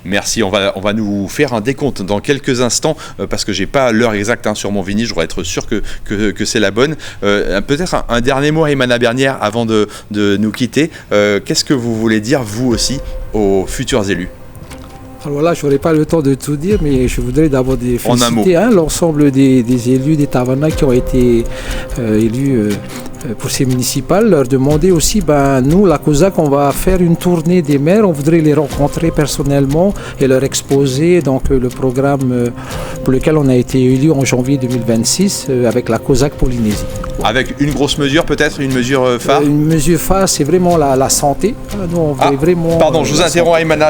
Merci, on va nous faire un décompte dans quelques instants parce que j'ai pas l'heure exacte sur mon vinyle, je voudrais être sûr que c'est la bonne. Peut-être un dernier mot à Aymana Bernière avant de nous quitter. Qu'est-ce que vous voulez dire vous aussi aux futurs élus? Alors là, je n'aurai pas le temps de tout dire, mais je voudrais d'abord féliciter l'ensemble des élus des Tavana qui ont été élus pour ces municipales, leur demander aussi, nous, la COSAC, on va faire une tournée des maires, on voudrait les rencontrer personnellement et leur exposer donc, le programme pour lequel on a été élu en janvier 2026 avec la COSAC Polynésie. Avec une grosse mesure peut-être, une mesure phare? Une mesure phare, c'est vraiment la santé. Nous, on veut vraiment, pardon, je vous interromps Aymana